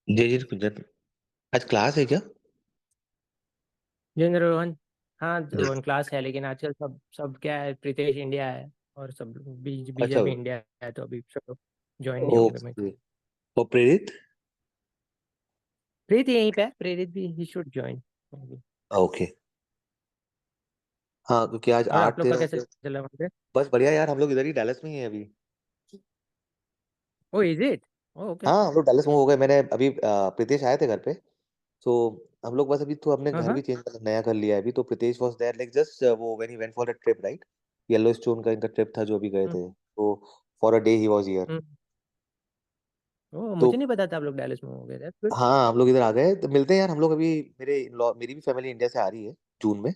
जय जी कुंजन। आज क्लास है क्या? जनरल रोहन। हाँ जी। रोहन क्लास है, लेकिन आजकल सब सब क्या है, प्रीतेश इंडिया है और सब अच्छा। बीजा भी इंडिया है, तो अभी सब ज्वाइन नहीं होंगे मेरे ओके। को। और प्रेरित? प्रीत यहीं पे है, प्रेरित भी ही शुड ज्वाइन। ओके। हाँ, क्योंकि आज और आप आठ लोग का तेरह कैसे से। चला वहाँ पे? बस बढ़िया यार, हम लोग इधर ही डैलस में ही हैं अभी। Oh is it? ओके। हाँ, हम लोग डैलस में हो गए। मैंने अभी प्रीतेश आए थे घर पे। तो हम लोग बस अभी तो हमने हाँ घर हाँ। भी चेंज कर नया कर लिया है अभी। तो Pritesh was there like just वो when he went for a trip, right? Yellowstone का इनका ट्रिप था जो अभी गए हम्म, थे, तो for a day he was here. Hmm. ओ तो मुझे नहीं पता था आप लोग डैलस में हो गए। That's good. हाँ, हम लोग इधर आ गए तो मिलते हैं यार हम लोग अभी। मेरी भी फैमिली इंडिया से आ रही है जून में।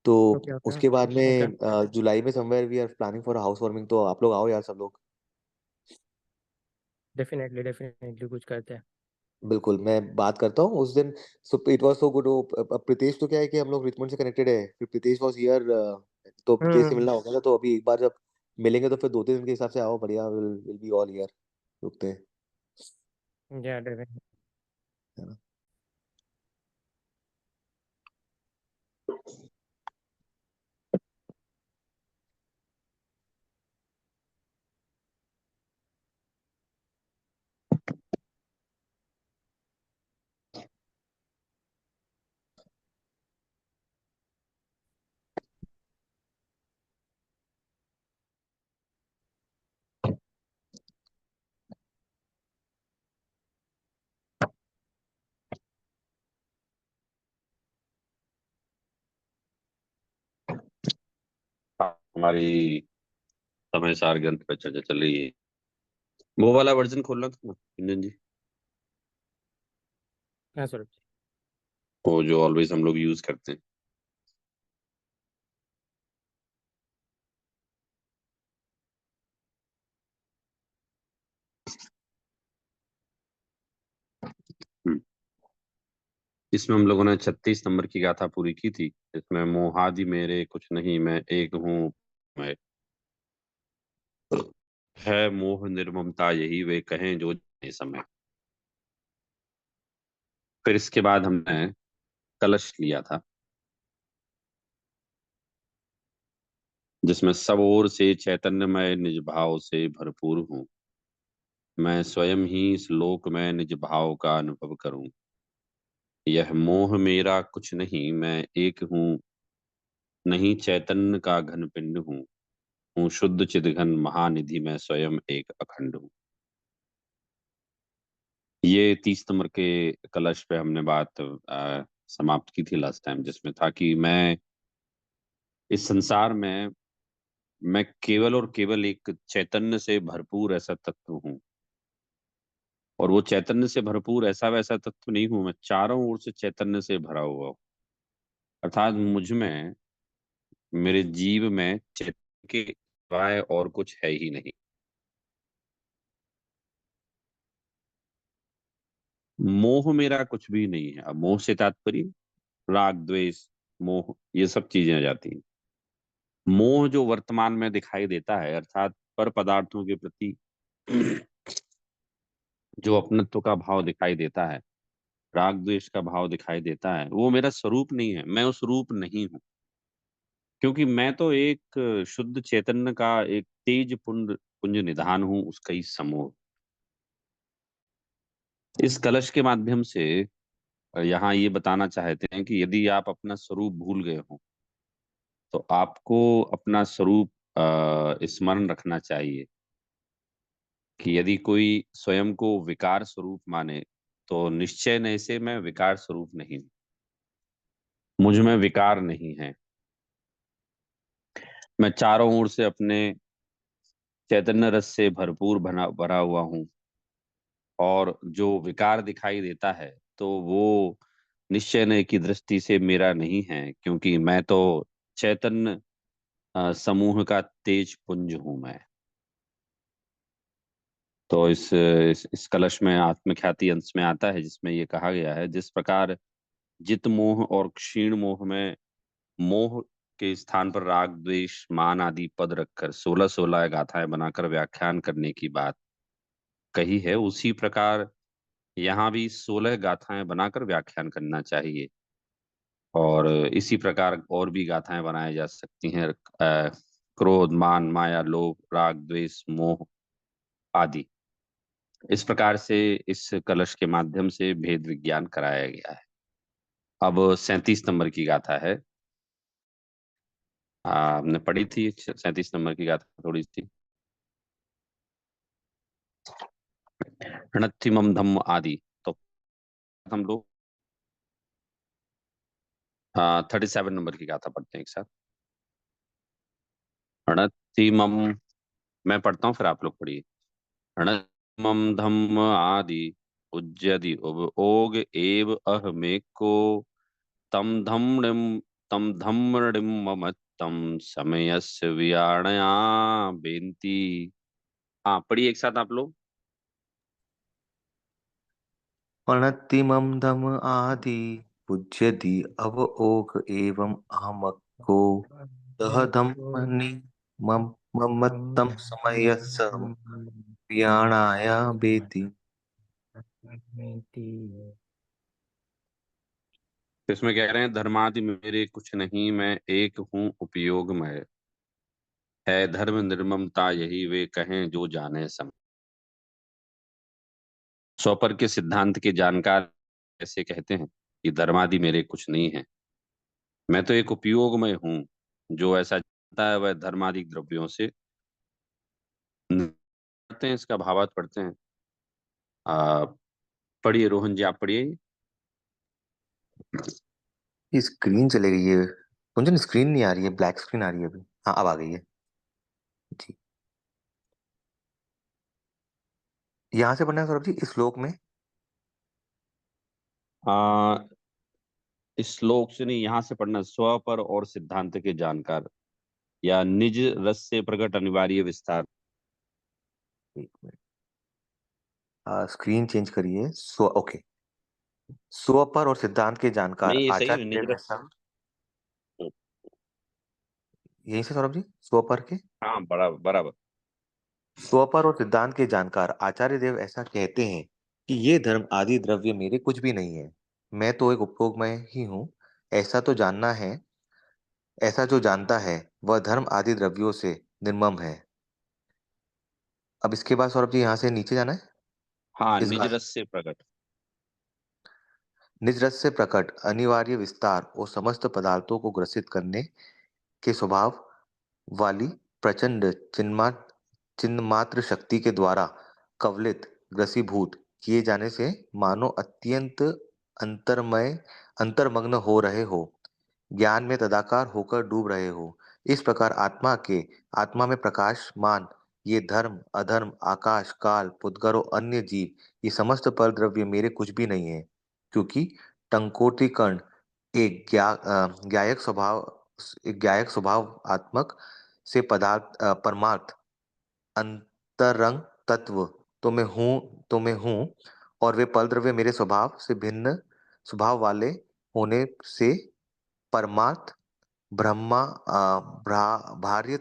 तो ओके ओके उसके बाद ओके। में जुलाई में somewhere we are planning for housewarming. तो आप लोग आओ यार सब लोग। डेफिनेटली डेफिनेटली कुछ करते हैं। बिल्कुल, मैं बात करता हूँ उस दिन। So it was so good. अब प्रीतेश तो क्या है कि हम लोग रिचमंड से कनेक्टेड है, फिर प्रीतेश वाज हियर। तो प्रीतेश से हम्म। मिलना होगा ना, तो अभी एक बार जब मिलेंगे तो फिर 2-3 दिन के हिसाब से आओ। बढ़िया, विल बी ऑल हियर। रुकते हैं, या डेफिनेटली। है ना? हमारी समय सार ग्रंथ पर चर्चा चल रही है। वो वाला वर्जन खोलना था ना कुंदन जी, हाँ सर। वो जो ऑलवेज हम लोग यूज करते हैं। हम्म। इसमें हम लोगों ने 36 नंबर की गाथा पूरी की थी। इसमें मोहादि मेरे कुछ नहीं, मैं एक हूँ। मैं है मोह निर्ममता, यही वे कहें जो जाने समय। फिर इसके बाद हमने कलश लिया था, जिसमें सब ओर से चैतन्यमय निज भाव से भरपूर हूँ। मैं स्वयं ही इस लोक में निज भाव का अनुभव करूं। यह मोह मेरा कुछ नहीं, मैं एक हूँ। नहीं चैतन्य का घन पिंड हूँ शुद्ध चिदघन महानिधि, मैं स्वयं एक अखंड हूँ। ये 30 नंबर के कलश पे हमने बात समाप्त की थी लास्ट टाइम, जिसमें था कि मैं इस संसार में, मैं केवल और केवल एक चैतन्य से भरपूर ऐसा तत्व हूँ। और वो चैतन्य से भरपूर ऐसा वैसा तत्व नहीं हूं, मैं चारों ओर से चैतन्य से भरा हुआ हूँ। अर्थात मुझ में, मेरे जीव में चैतन्य के सिवाय और कुछ है ही नहीं। मोह मेरा कुछ भी नहीं है। अब मोह से तात्पर्य राग द्वेष, मोह, ये सब चीजें आ जाती हैं। मोह जो वर्तमान में दिखाई देता है, अर्थात पर पदार्थों के प्रति जो अपनत्व का भाव दिखाई देता है, राग द्वेष का भाव दिखाई देता है, वो मेरा स्वरूप नहीं है। मैं उस रूप नहीं हूँ, क्योंकि मैं तो एक शुद्ध चैतन्य का एक तेज पुंज पुंज निधान हूँ, उसका ही समूह। इस कलश के माध्यम से यहाँ ये बताना चाहते हैं कि यदि आप अपना स्वरूप भूल गए हो, तो आपको अपना स्वरूप स्मरण रखना चाहिए। कि यदि कोई स्वयं को विकार स्वरूप माने, तो निश्चय नहीं से मैं विकार स्वरूप नहीं हूं। मुझ में विकार नहीं है। मैं चारों ओर से अपने चैतन्य रस से भरपूर भरा भरा हुआ हूँ। और जो विकार दिखाई देता है, तो वो निश्चय नहीं की दृष्टि से मेरा नहीं है, क्योंकि मैं तो चैतन्य समूह का तेज पुंज हूं मैं। तो इस कलश में आत्मख्याति अंश में आता है, जिसमें ये कहा गया है, जिस प्रकार जित मोह और क्षीण मोह में मोह के स्थान पर राग द्वेष मान आदि पद रखकर 16-16 गाथाएं बनाकर व्याख्यान करने की बात कही है, उसी प्रकार यहाँ भी 16 गाथाएं बनाकर व्याख्यान करना चाहिए। और इसी प्रकार और भी गाथाएं बनाई जा सकती हैं। क्रोध, मान, माया, लोभ, राग, द्वेष, मोह आदि। इस प्रकार से इस कलश के माध्यम से भेद विज्ञान कराया गया है। अब 37 नंबर की गाथा है। हमने पढ़ी थी 37 नंबर की गाथा थोड़ी सी। रणत्थिमम धम्म आदि। तो हम लोग 37 नंबर की गाथा पढ़ते हैं एक साथ। रणत्थिमम, मैं पढ़ता हूँ फिर आप लोग पढ़िए। रणत्थिमम धम्म आदि उज्जयति ओग एव अहमेको तम धम्मृम तम धम्मृम ममत्तम समयस्य वियाणया बेन्ति। हाँ पढ़िए एक साथ आप लोग। प्रणतिमं धम आदि पूज्यति अव ओक एवं अहमको सह धम्मनि मम्मत्तं समयस्य पियाणाय बेति। तो इसमें कह रहे हैं धर्मादि मेरे कुछ नहीं, मैं एक हूँ उपयोगमय। है धर्म निर्ममता यही वे कहें जो जाने सम। स्वपर के सिद्धांत के जानकार ऐसे कहते हैं कि धर्मादि मेरे कुछ नहीं है, मैं तो एक उपयोगमय हूँ। जो ऐसा जानता है वह धर्मादि द्रव्यों से पढ़ते हैं। इसका भावार्थ पढ़ते हैं। आ, पढ़िए रोहन जी, आप पढ़िए। ये स्क्रीन चले गई है कुंजन, स्क्रीन नहीं आ रही है, ब्लैक स्क्रीन आ रही है अभी। हाँ अब आ गई है जी। यहाँ से पढ़ना है सौरभ जी इस श्लोक में। आ, इस श्लोक से नहीं, यहाँ से पढ़ना। स्व पर और सिद्धांत के जानकार या निज रस से प्रकट अनिवार्य विस्तार। एक मिनट, स्क्रीन चेंज करिए। स्व, ओके। स्व पर और सिद्धांत के जानकार नहीं ये सही है, आचार्य निज देव रस। ऐसा, यहीं से सौरभ जी स्व पर के। हाँ बराबर बराबर। स्वपर और सिद्धांत के जानकार आचार्य देव ऐसा कहते हैं कि ये धर्म आदि द्रव्य मेरे कुछ भी नहीं है, मैं तो एक उपभोगमय ही हूँ। ऐसा तो जानना है, ऐसा जो जानता है वह धर्म आदि द्रव्यों से निर्मम है। अब इसके बाद सौरभ जी यहाँ से नीचे जाना है। हाँ इस निज भाषा, रस से प्रकट। निज रस से प्रकट अनिवार्य विस्तार और समस्त पदार्थों को ग्रसित करने के स्वभाव वाली प्रचंड चिन्मात्र शक्ति के द्वारा कवलित ग्रसीभूत किए जाने से मानो अत्यंत अंतर्मय अंतर्मग्न हो रहे हो, ज्ञान में तदाकार होकर डूब रहे हो। इस प्रकार आत्मा में प्रकाशमान ये धर्म अधर्म आकाश काल पुद्गरों अन्य जीव ये समस्त पर द्रव्य मेरे कुछ भी नहीं है, क्योंकि टंकोटी कर्ण एक ज्ञायक स्वभाव आत्मक से परमार्थ अंतरंग तत्व तो मैं हूँ, और वे पल द्रव्य मेरे स्वभाव से भिन्न स्वभाव वाले होने से परमार्थ ब्रह्मा भार्य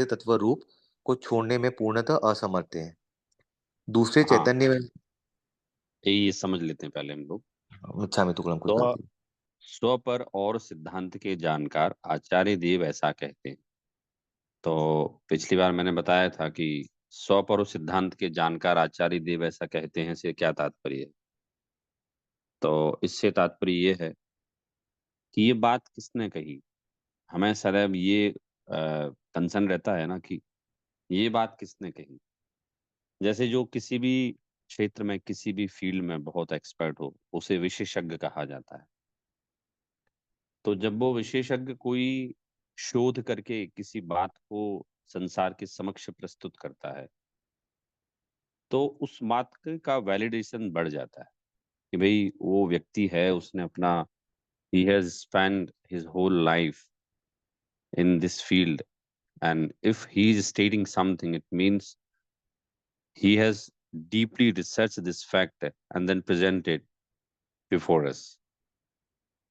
तत्व रूप को छोड़ने में पूर्णतः असमर्थ हैं। दूसरे हाँ चैतन्य में, ये समझ लेते हैं पहले हम लोग। अच्छा में तुकलम कुछ तो गलती। स्व पर और सिद्धांत के जानकार आचार्य देव ऐसा कहते हैं। तो पिछली बार मैंने बताया था कि स्व पर और सिद्धांत के जानकार आचार्य देव ऐसा कहते हैं से क्या तात्पर्य है। तो इससे तात्पर्य ये है कि ये बात किसने कही। हमें सदैव ये कंसर्न रहता है ना कि ये बात किसने कही। जैसे जो किसी भी क्षेत्र में किसी भी फील्ड में बहुत एक्सपर्ट हो उसे विशेषज्ञ कहा जाता है। तो जब वो विशेषज्ञ कोई शोध करके किसी बात को संसार के समक्ष प्रस्तुत करता है तो उस बात का वैलिडेशन बढ़ जाता है कि भाई वो व्यक्ति है, उसने अपना he has spent his whole life in this field, and if he is stating something it means he has deeply researched this fact and then presented before us।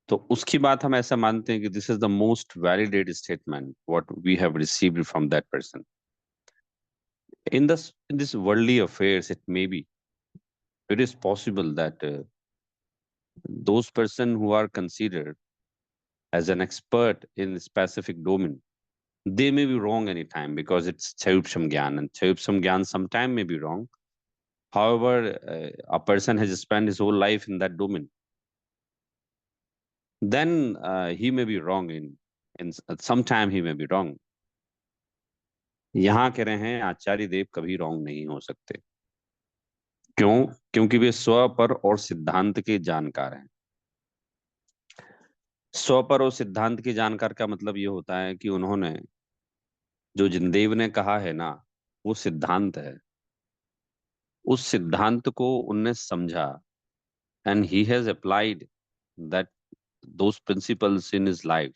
तो उसकी बात हम ऐसा मानते हैं कि this is the most validate statement what we have received from that person. In this worldly affairs it may be it is possible that those person who are considered as an expert in a specific domain, they may be wrong anytime, because it's Chayupsham Gyan, and Chayupsham Gyan sometime may be wrong. However, a person has spent his whole life in that domain, then he may be wrong in sometime he may be wrong. यहाँ कह रहे हैं आचार्य देव कभी wrong नहीं हो सकते। क्यों? क्योंकि वे स्व पर और सिद्धांत के जानकार हैं। स्व पर और सिद्धांत के जानकार का मतलब ये होता है कि उन्होंने जो जिनदेव ने कहा है ना, वो सिद्धांत है। उस सिद्धांत को उनने समझा, and he has applied that those principles in his life.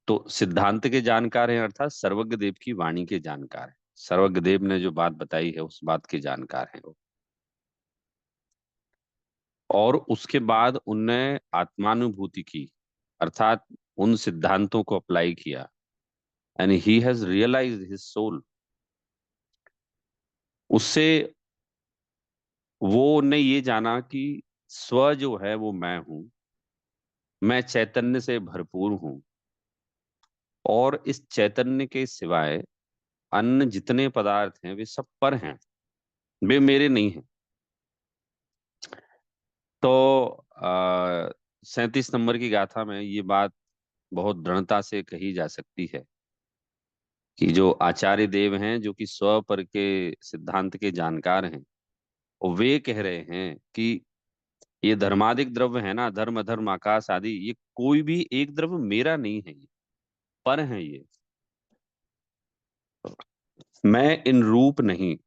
तो सिद्धांत के जानकार हैं, अर्थात सर्वज्ञ देव की वाणी के जानकार हैं। सर्वज्ञ देव ने जो बात बताई है उस बात के जानकार हैं वो। और उसके बाद उनने आत्मानुभूति की, अर्थात उन सिद्धांतों को अप्लाई किया, and he has realised his soul. उससे वो ने ये जाना कि स्व जो है वो मैं हूं, मैं चैतन्य से भरपूर हूं, और इस चैतन्य के सिवाय अन्य जितने पदार्थ हैं वे सब पर हैं, वे मेरे नहीं हैं। तो 37 नंबर की गाथा में ये बात बहुत दृढ़ता से कही जा सकती है कि जो आचार्य देव हैं, जो कि स्व पर के सिद्धांत के जानकार हैं, वे कह रहे हैं कि ये धर्मादिक द्रव्य है ना, धर्म अधर्म आकाश आदि, ये कोई भी एक द्रव्य मेरा नहीं है, ये पर है। ये मैं इन रूप नहीं,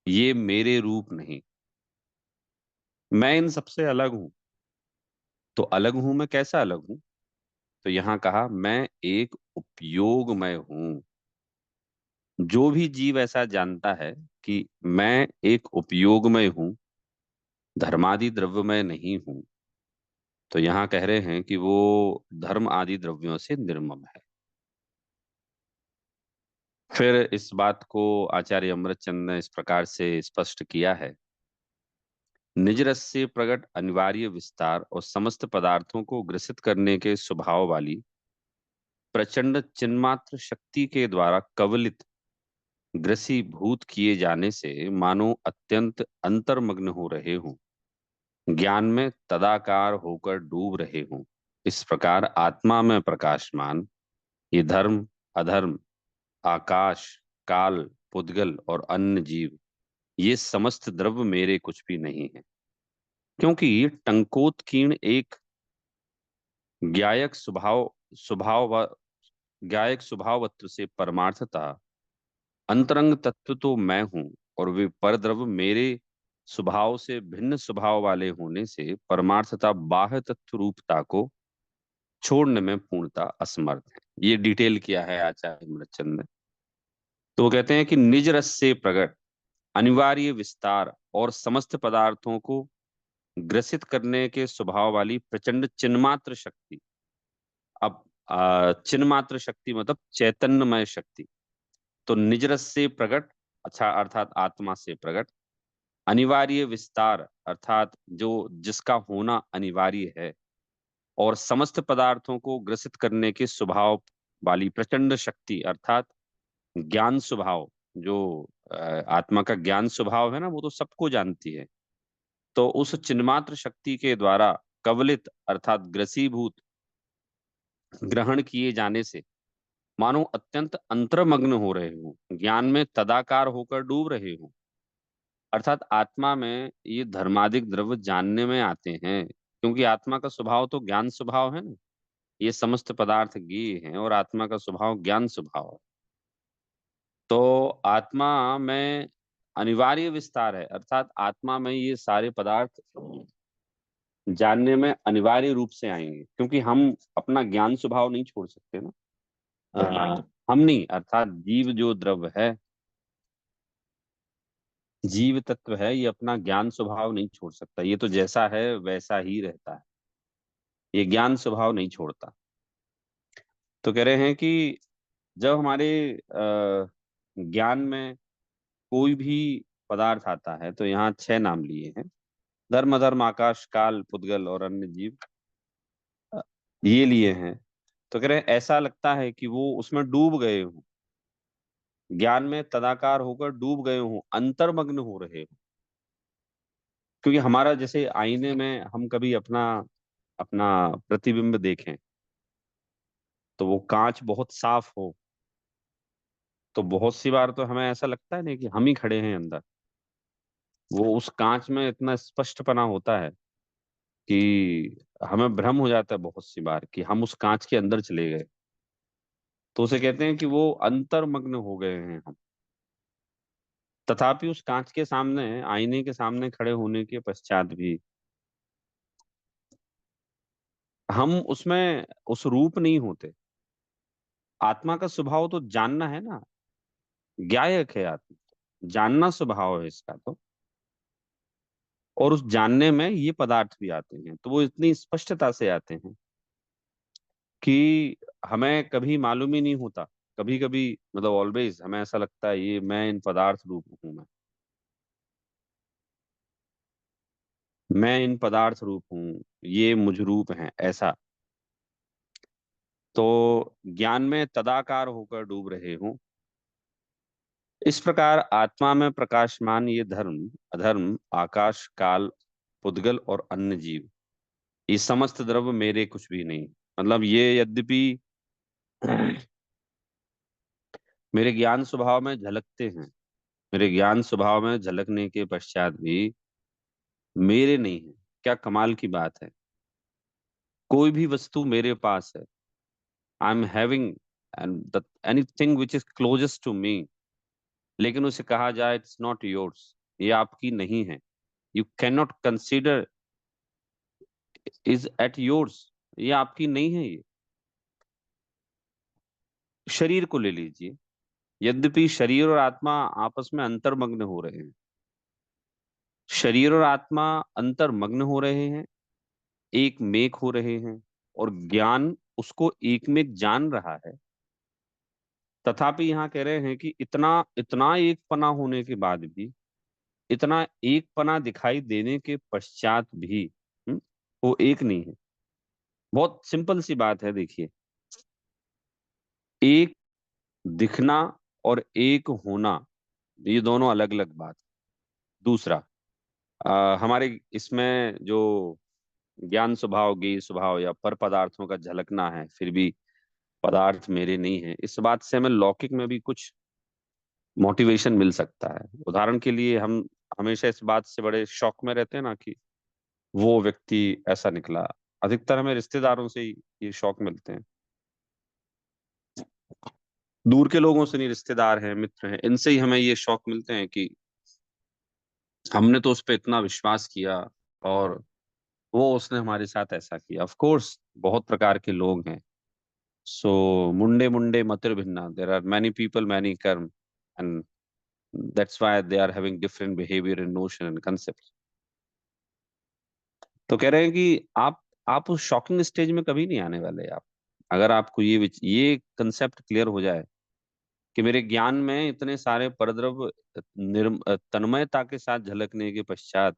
ये मेरे रूप नहीं, मैं इन सबसे अलग हूं। तो अलग हूं, मैं कैसा अलग हूं? तो यहां कहा मैं एक उपयोगमय हूं। जो भी जीव ऐसा जानता है कि मैं एक उपयोगमय हूं, धर्मादि द्रव्यमय नहीं हूं, तो यहां कह रहे हैं कि वो धर्म आदि द्रव्यों से निर्मम है। फिर इस बात को आचार्य अमृतचंद ने इस प्रकार से स्पष्ट किया है। निज रस से प्रकट अनिवार्य विस्तार और समस्त पदार्थों को ग्रसित करने के स्वभाव वाली प्रचंड चिन्मात्र शक्ति के द्वारा कवलित ग्रसीभूत किए जाने से मानो अत्यंत अंतर्मग्न हो रहे हों, ज्ञान में तदाकार होकर डूब रहे हों। इस प्रकार आत्मा में प्रकाशमान ये धर्म अधर्म, आकाश, काल, पुद्गल और अन्य जीव, ये समस्त द्रव्य मेरे कुछ भी नहीं है, क्योंकि ये टंकोत्कीर्ण एक ज्ञायक स्वभाव स्वभाव ज्ञायक स्वभावत्र से परमार्थता अंतरंग तत्व तो मैं हूं, और वे परद्रव्य मेरे स्वभाव से भिन्न स्वभाव वाले होने से परमार्थता बाह्य तत्व रूपता को छोड़ने में पूर्णता असमर्थ है। ये डिटेल किया है आचार्य अमृतचंद ने। तो वो कहते हैं कि निज रस से प्रकट अनिवार्य विस्तार और समस्त पदार्थों को ग्रसित करने के स्वभाव वाली प्रचंड चिन्मात्र शक्ति। अब चिन्मात्र शक्ति मतलब चैतन्यमय शक्ति। तो निज रस से प्रकट, अच्छा अर्थात आत्मा से प्रकट, अनिवार्य विस्तार अर्थात जो जिसका होना अनिवार्य है, और समस्त पदार्थों को ग्रसित करने के स्वभाव वाली प्रचंड शक्ति अर्थात ज्ञान स्वभाव। जो आत्मा का ज्ञान स्वभाव है ना, वो तो सबको जानती है। तो उस चिन्मात्र शक्ति के द्वारा कवलित अर्थात ग्रसीभूत ग्रहण किए जाने से मानो अत्यंत अंतर्मग्न हो रहे हो, ज्ञान में तदाकार होकर डूब रहे हो। अर्थात आत्मा में ये धर्मादिक द्रव्य जानने में आते हैं, क्योंकि आत्मा का स्वभाव तो ज्ञान स्वभाव है ना। ये समस्त पदार्थ ज्ञेय हैं और आत्मा का स्वभाव ज्ञान स्वभाव है। तो आत्मा में अनिवार्य विस्तार है, अर्थात आत्मा में ये सारे पदार्थ जानने में अनिवार्य रूप से आएंगे, क्योंकि हम अपना ज्ञान स्वभाव नहीं छोड़ सकते ना। हम नहीं, अर्थात जीव जो द्रव्य है, जीव तत्व है, ये अपना ज्ञान स्वभाव नहीं छोड़ सकता। ये तो जैसा है वैसा ही रहता है, ये ज्ञान स्वभाव नहीं छोड़ता। तो कह रहे हैं कि जब हमारे ज्ञान में कोई भी पदार्थ आता है तो यहाँ 6 नाम लिए हैं। धर्म, अधर्म, आकाश, काल, पुद्गल और अन्य जीव, ये लिए हैं। तो कह रहे हैं ऐसा लगता है कि वो उसमें डूब गए हों, ज्ञान में तदाकार होकर डूब गए हों, अंतर्मग्न हो रहे हो। क्योंकि हमारा जैसे आईने में हम कभी अपना अपना प्रतिबिंब देखें तो वो कांच बहुत साफ हो, तो बहुत सी बार तो हमें ऐसा लगता है नहीं कि हम ही खड़े हैं अंदर। वो उस कांच में इतना स्पष्टपना होता है कि हमें भ्रम हो जाता है बहुत सी बार कि हम उस कांच के अंदर चले गए। तो उसे कहते हैं कि वो अंतर्मग्न हो गए हैं हम। तथापि उस कांच के सामने, आईने के सामने खड़े होने के पश्चात भी हम उसमें उस रूप नहीं होते। आत्मा का स्वभाव तो जानना है ना, ज्ञायक है आत्मा, जानना स्वभाव है इसका तो। और उस जानने में ये पदार्थ भी आते हैं, तो वो इतनी स्पष्टता से आते हैं कि हमें कभी मालूम ही नहीं होता। कभी कभी मतलब ऑलवेज हमें ऐसा लगता है ये मैं इन पदार्थ रूप हूं, मैं इन पदार्थ रूप हूँ, ये मुझ रूप हैं, ऐसा। तो ज्ञान में तदाकार होकर डूब रहे हूं। इस प्रकार आत्मा में प्रकाशमान ये धर्म, अधर्म, आकाश, काल, पुद्गल और अन्य जीव, ये समस्त द्रव्य मेरे कुछ भी नहीं। मतलब ये यद्यपि मेरे ज्ञान स्वभाव में झलकते हैं, मेरे ज्ञान स्वभाव में झलकने के पश्चात भी मेरे नहीं है। क्या कमाल की बात है। कोई भी वस्तु मेरे पास है, I am having and anything which is closest to me, लेकिन उसे कहा जाए इट्स नॉट योर्स, ये आपकी नहीं है, you can not consider is at yours, ये आपकी नहीं है। ये शरीर को ले लीजिए, यद्यपि शरीर और आत्मा आपस में अंतर्मग्न हो रहे हैं, शरीर और आत्मा अंतर्मग्न हो रहे हैं, एक मेक हो रहे हैं, और ज्ञान उसको एक में जान रहा है। तथापि यहाँ कह रहे हैं कि इतना इतना एक पना होने के बाद भी, इतना एक पना दिखाई देने के पश्चात भी वो एक नहीं है। बहुत सिंपल सी बात है, देखिए, एक दिखना और एक होना, ये दोनों अलग अलग बात। दूसरा, हमारे इसमें जो ज्ञान स्वभाव, ज्ञेय स्वभाव या पर पदार्थों का झलकना है, फिर भी पदार्थ मेरे नहीं है, इस बात से हमें लौकिक में भी कुछ मोटिवेशन मिल सकता है। उदाहरण के लिए, हम हमेशा इस बात से बड़े शौक में रहते हैं ना कि वो व्यक्ति ऐसा निकला। अधिकतर हमें रिश्तेदारों से ही ये शौक मिलते हैं, दूर के लोगों से नहीं, रिश्तेदार हैं, मित्र हैं, इनसे ही हमें ये शौक मिलते हैं कि हमने तो उस पर इतना विश्वास किया और वो उसने हमारे साथ ऐसा किया। ऑफ कोर्स बहुत प्रकार के लोग हैं। सो मुंडे मुंडे मतिर भिन्ना, there are many people many karma, and that's why they are having different behaviour and notion and concept. तो कह रहे हैं कि आप उस शॉकिंग स्टेज में कभी नहीं आने वाले। आप, अगर आपको ये कंसेप्ट क्लियर हो जाए कि मेरे ज्ञान में इतने सारे परद्रव्य तन्मयता के साथ झलकने के पश्चात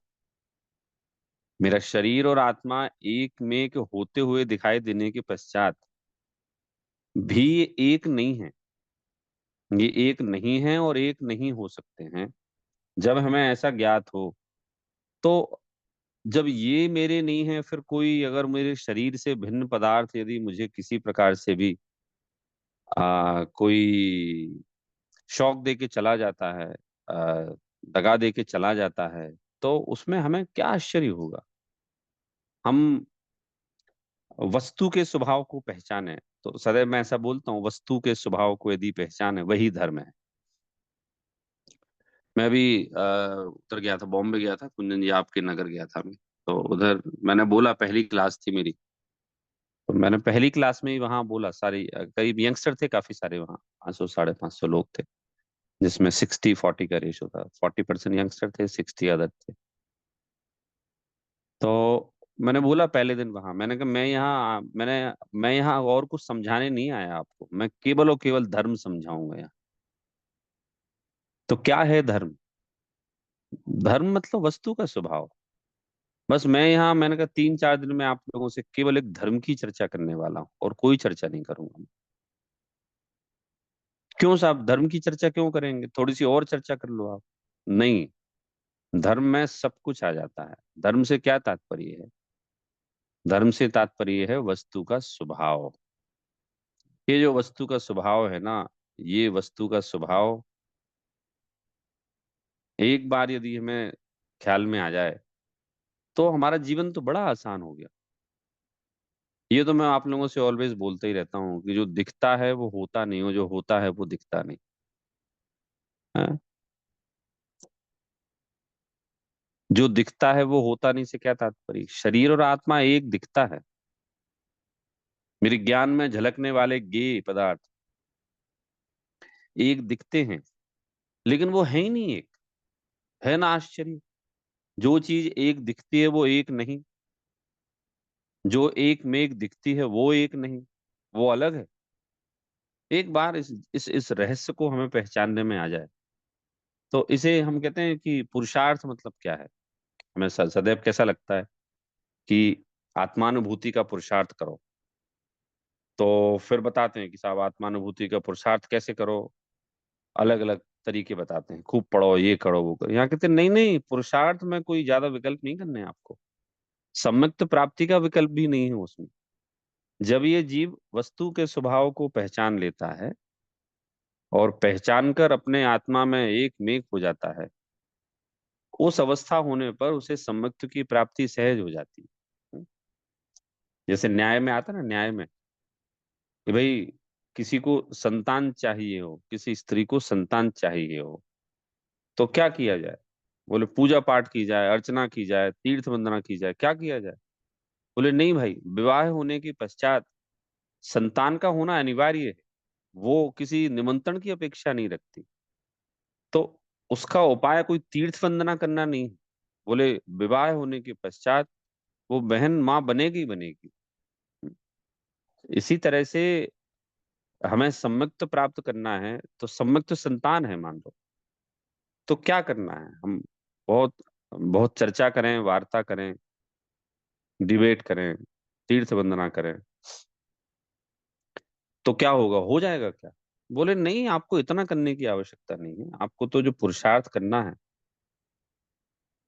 मेरा शरीर और आत्मा एक में एक होते हुए दिखाई देने के पश्चात भी ये एक नहीं है, ये एक नहीं है और एक नहीं हो सकते हैं। जब हमें ऐसा ज्ञात हो, तो जब ये मेरे नहीं है, फिर कोई अगर मेरे शरीर से भिन्न पदार्थ यदि मुझे किसी प्रकार से भी कोई शौक दे के चला जाता है, दगा दे के चला जाता है, तो उसमें हमें क्या आश्चर्य होगा। हम वस्तु के स्वभाव को पहचाने, तो सदैव मैं ऐसा बोलता हूँ, वस्तु के स्वभाव को यदि पहचाने वही धर्म है। मैं अभी उधर गया था, बॉम्बे गया था, कुंदन जी आपके नगर गया था मैं। तो उधर मैंने बोला, पहली क्लास थी मेरी, तो मैंने पहली क्लास में ही वहां बोला, सारी करीब यंगस्टर थे काफी सारे वहाँ, 500 550 लोग थे, जिसमें 60-40 का रेशो था। 40% यंगस्टर थे, 60 अदर थे। तो मैंने बोला पहले दिन वहां, मैंने कहा मैं यहाँ और कुछ समझाने नहीं आया आपको, मैं केवल और केवल धर्म समझाऊंगा यहाँ। तो क्या है धर्म? धर्म मतलब वस्तु का स्वभाव। बस मैंने कहा 3-4 दिन में आप लोगों से केवल एक धर्म की चर्चा करने वाला हूं और कोई चर्चा नहीं करूंगा। क्यों साहब, धर्म की चर्चा क्यों करेंगे, थोड़ी सी और चर्चा कर लो आप। नहीं, धर्म में सब कुछ आ जाता है। धर्म से क्या तात्पर्य है? धर्म से तात्पर्य है वस्तु का स्वभाव। ये जो वस्तु का स्वभाव है ना, ये वस्तु का स्वभाव एक बार यदि हमें ख्याल में आ जाए तो हमारा जीवन तो बड़ा आसान हो गया। ये तो मैं आप लोगों से ऑलवेज बोलते ही रहता हूँ कि जो दिखता है वो होता नहीं, हो जो होता है वो दिखता नहीं। हाँ? जो दिखता है वो होता नहीं से क्या तात्पर्य? शरीर और आत्मा एक दिखता है। मेरे ज्ञान में झलकने वाले ज्ञेय पदार्थ एक दिखते हैं, लेकिन वो है ही नहीं एक। है ना आश्चर्य? जो चीज एक दिखती है वो एक नहीं, जो एक में एक दिखती है वो एक नहीं, वो अलग है। एक बार इस रहस्य को हमें पहचानने में आ जाए तो इसे हम कहते हैं कि पुरुषार्थ मतलब क्या है। हमें सदैव कैसा लगता है कि आत्मानुभूति का पुरुषार्थ करो। तो फिर बताते हैं कि साहब आत्मानुभूति का पुरुषार्थ कैसे करो, अलग अलग तरीके बताते हैं, खूब पढ़ो, ये करो, वो करो। यहाँ कहते हैं नहीं नहीं, पुरुषार्थ में कोई ज्यादा विकल्प नहीं करने हैं आपको। सम्यक्त प्राप्ति का विकल्प भी नहीं है उसमें। जब ये जीव वस्तु के स्वभाव को पहचान लेता है और पहचान कर अपने आत्मा में एक मेक हो जाता है, उस अवस्था होने पर उसे सम्यक्त की प्राप्ति सहज हो जाती है। जैसे न्याय में आता है ना, न्याय में कि भाई किसी को संतान चाहिए हो, किसी स्त्री को संतान चाहिए हो, तो क्या किया जाए? बोले पूजा पाठ की जाए, अर्चना की जाए, तीर्थ वंदना की जाए, क्या किया जाए? बोले नहीं भाई, विवाह होने के पश्चात संतान का होना अनिवार्य है, वो किसी निमंत्रण की अपेक्षा नहीं रखती। तो उसका उपाय कोई तीर्थ वंदना करना नहीं है। बोले विवाह होने के पश्चात वो बहन माँ बनेगी ही बनेगी। इसी तरह से हमें सम्यक्त प्राप्त करना है तो सम्यक्त संतान है मान लो, तो क्या करना है? हम बहुत बहुत चर्चा करें, वार्ता करें, डिबेट करें, तीर्थ वंदना करें, तो क्या होगा, हो जाएगा क्या? बोले नहीं, आपको इतना करने की आवश्यकता नहीं है। आपको तो जो पुरुषार्थ करना है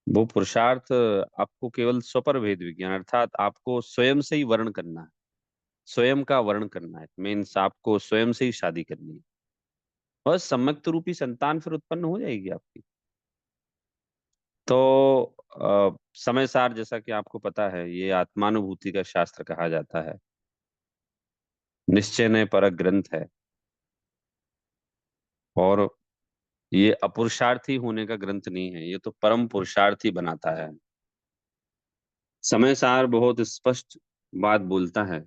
वो पुरुषार्थ आपको केवल स्वपर भेद विज्ञान, अर्थात आपको स्वयं से ही वर्ण करना है। स्वयं का वर्ण करना है, मीन्स आपको स्वयं से ही शादी करनी है। बस सम्यक्त रूपी संतान फिर उत्पन्न हो जाएगी आपकी। तो समय सार जैसा कि आपको पता है, ये आत्मानुभूति का शास्त्र कहा जाता है, निश्चय ने परक ग्रंथ है, और ये अपुरुषार्थी होने का ग्रंथ नहीं है, ये तो परम पुरुषार्थी बनाता है। समय सार बहुत स्पष्ट बात बोलता है।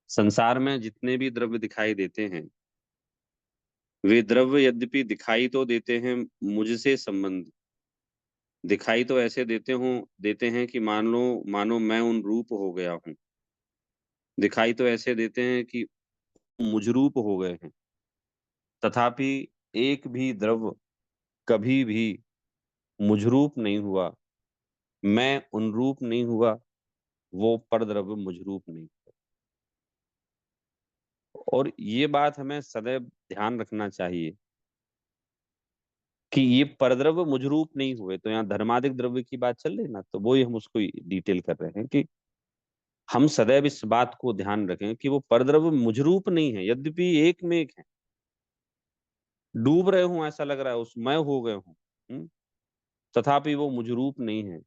संसार में जितने भी द्रव्य दिखाई देते हैं, वे द्रव्य यद्यपि दिखाई तो देते हैं मुझसे संबंध, दिखाई तो ऐसे देते हैं कि मानो मैं उन रूप हो गया हूँ। दिखाई तो ऐसे देते हैं कि मुझरूप हो गए हैं। तथापि एक भी द्रव्य कभी भी मुझरूप नहीं हुआ, मैं उनरूप नहीं हुआ, वो परद्रव्य मुझरूप नहीं। और ये बात हमें सदैव ध्यान रखना चाहिए कि ये परद्रव्य मुझरूप नहीं हुए। तो यहाँ धर्मादिक द्रव्य की बात चल रही ना, तो वो ही हम उसको डिटेल कर रहे हैं कि हम सदैव इस बात को ध्यान रखें कि वो परद्रव्य मुझरूप नहीं है, यद्यपि एक में एक है। डूब रहे हूं ऐसा लग रहा है, उसमय हो गए हूं, तथापि वो मुझरूप नहीं है।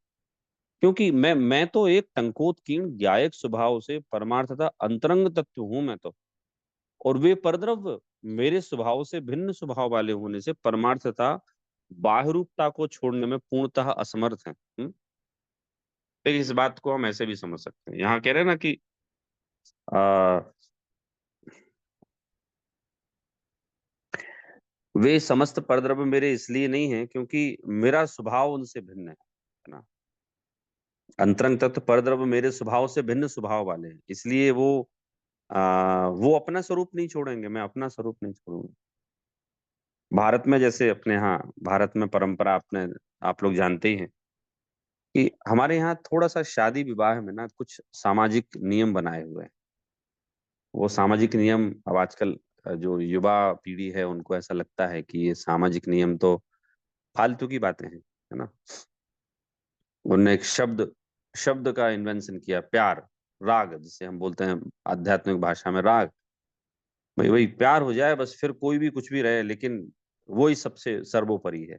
क्योंकि मैं तो एक टंकोत्कीर्ण ज्ञायक स्वभाव से परमार्थता अंतरंग तत्व हूं मैं तो। और वे परद्रव्य मेरे स्वभाव से भिन्न स्वभाव वाले होने से परमार्थता बाह्य रूपता को छोड़ने में पूर्णतः असमर्थ है। लेकिन इस बात को हम ऐसे भी समझ सकते हैं, यहाँ कह रहे हैं ना कि आ, वे समस्त परद्रव्य मेरे इसलिए नहीं है क्योंकि मेरा स्वभाव उनसे भिन्न है ना। अंतरंग तत्व परद्रव्य मेरे स्वभाव से भिन्न स्वभाव वाले हैं, इसलिए वो अपना स्वरूप नहीं छोड़ेंगे, मैं अपना स्वरूप नहीं छोड़ूंगा। भारत में जैसे अपने यहाँ भारत में परंपरा आप लोग जानते ही हैं कि हमारे यहाँ थोड़ा सा शादी विवाह में ना कुछ सामाजिक नियम बनाए हुए हैं। वो सामाजिक नियम अब आजकल जो युवा पीढ़ी है उनको ऐसा लगता है कि ये सामाजिक नियम तो फालतू की बातें हैं, है ना। उन्होंने एक शब्द शब्द का इन्वेंशन किया, प्यार, राग, जिसे हम बोलते हैं आध्यात्मिक भाषा में राग। भाई वही प्यार हो जाए बस, फिर कोई भी कुछ भी रहे, लेकिन वही सबसे सर्वोपरि है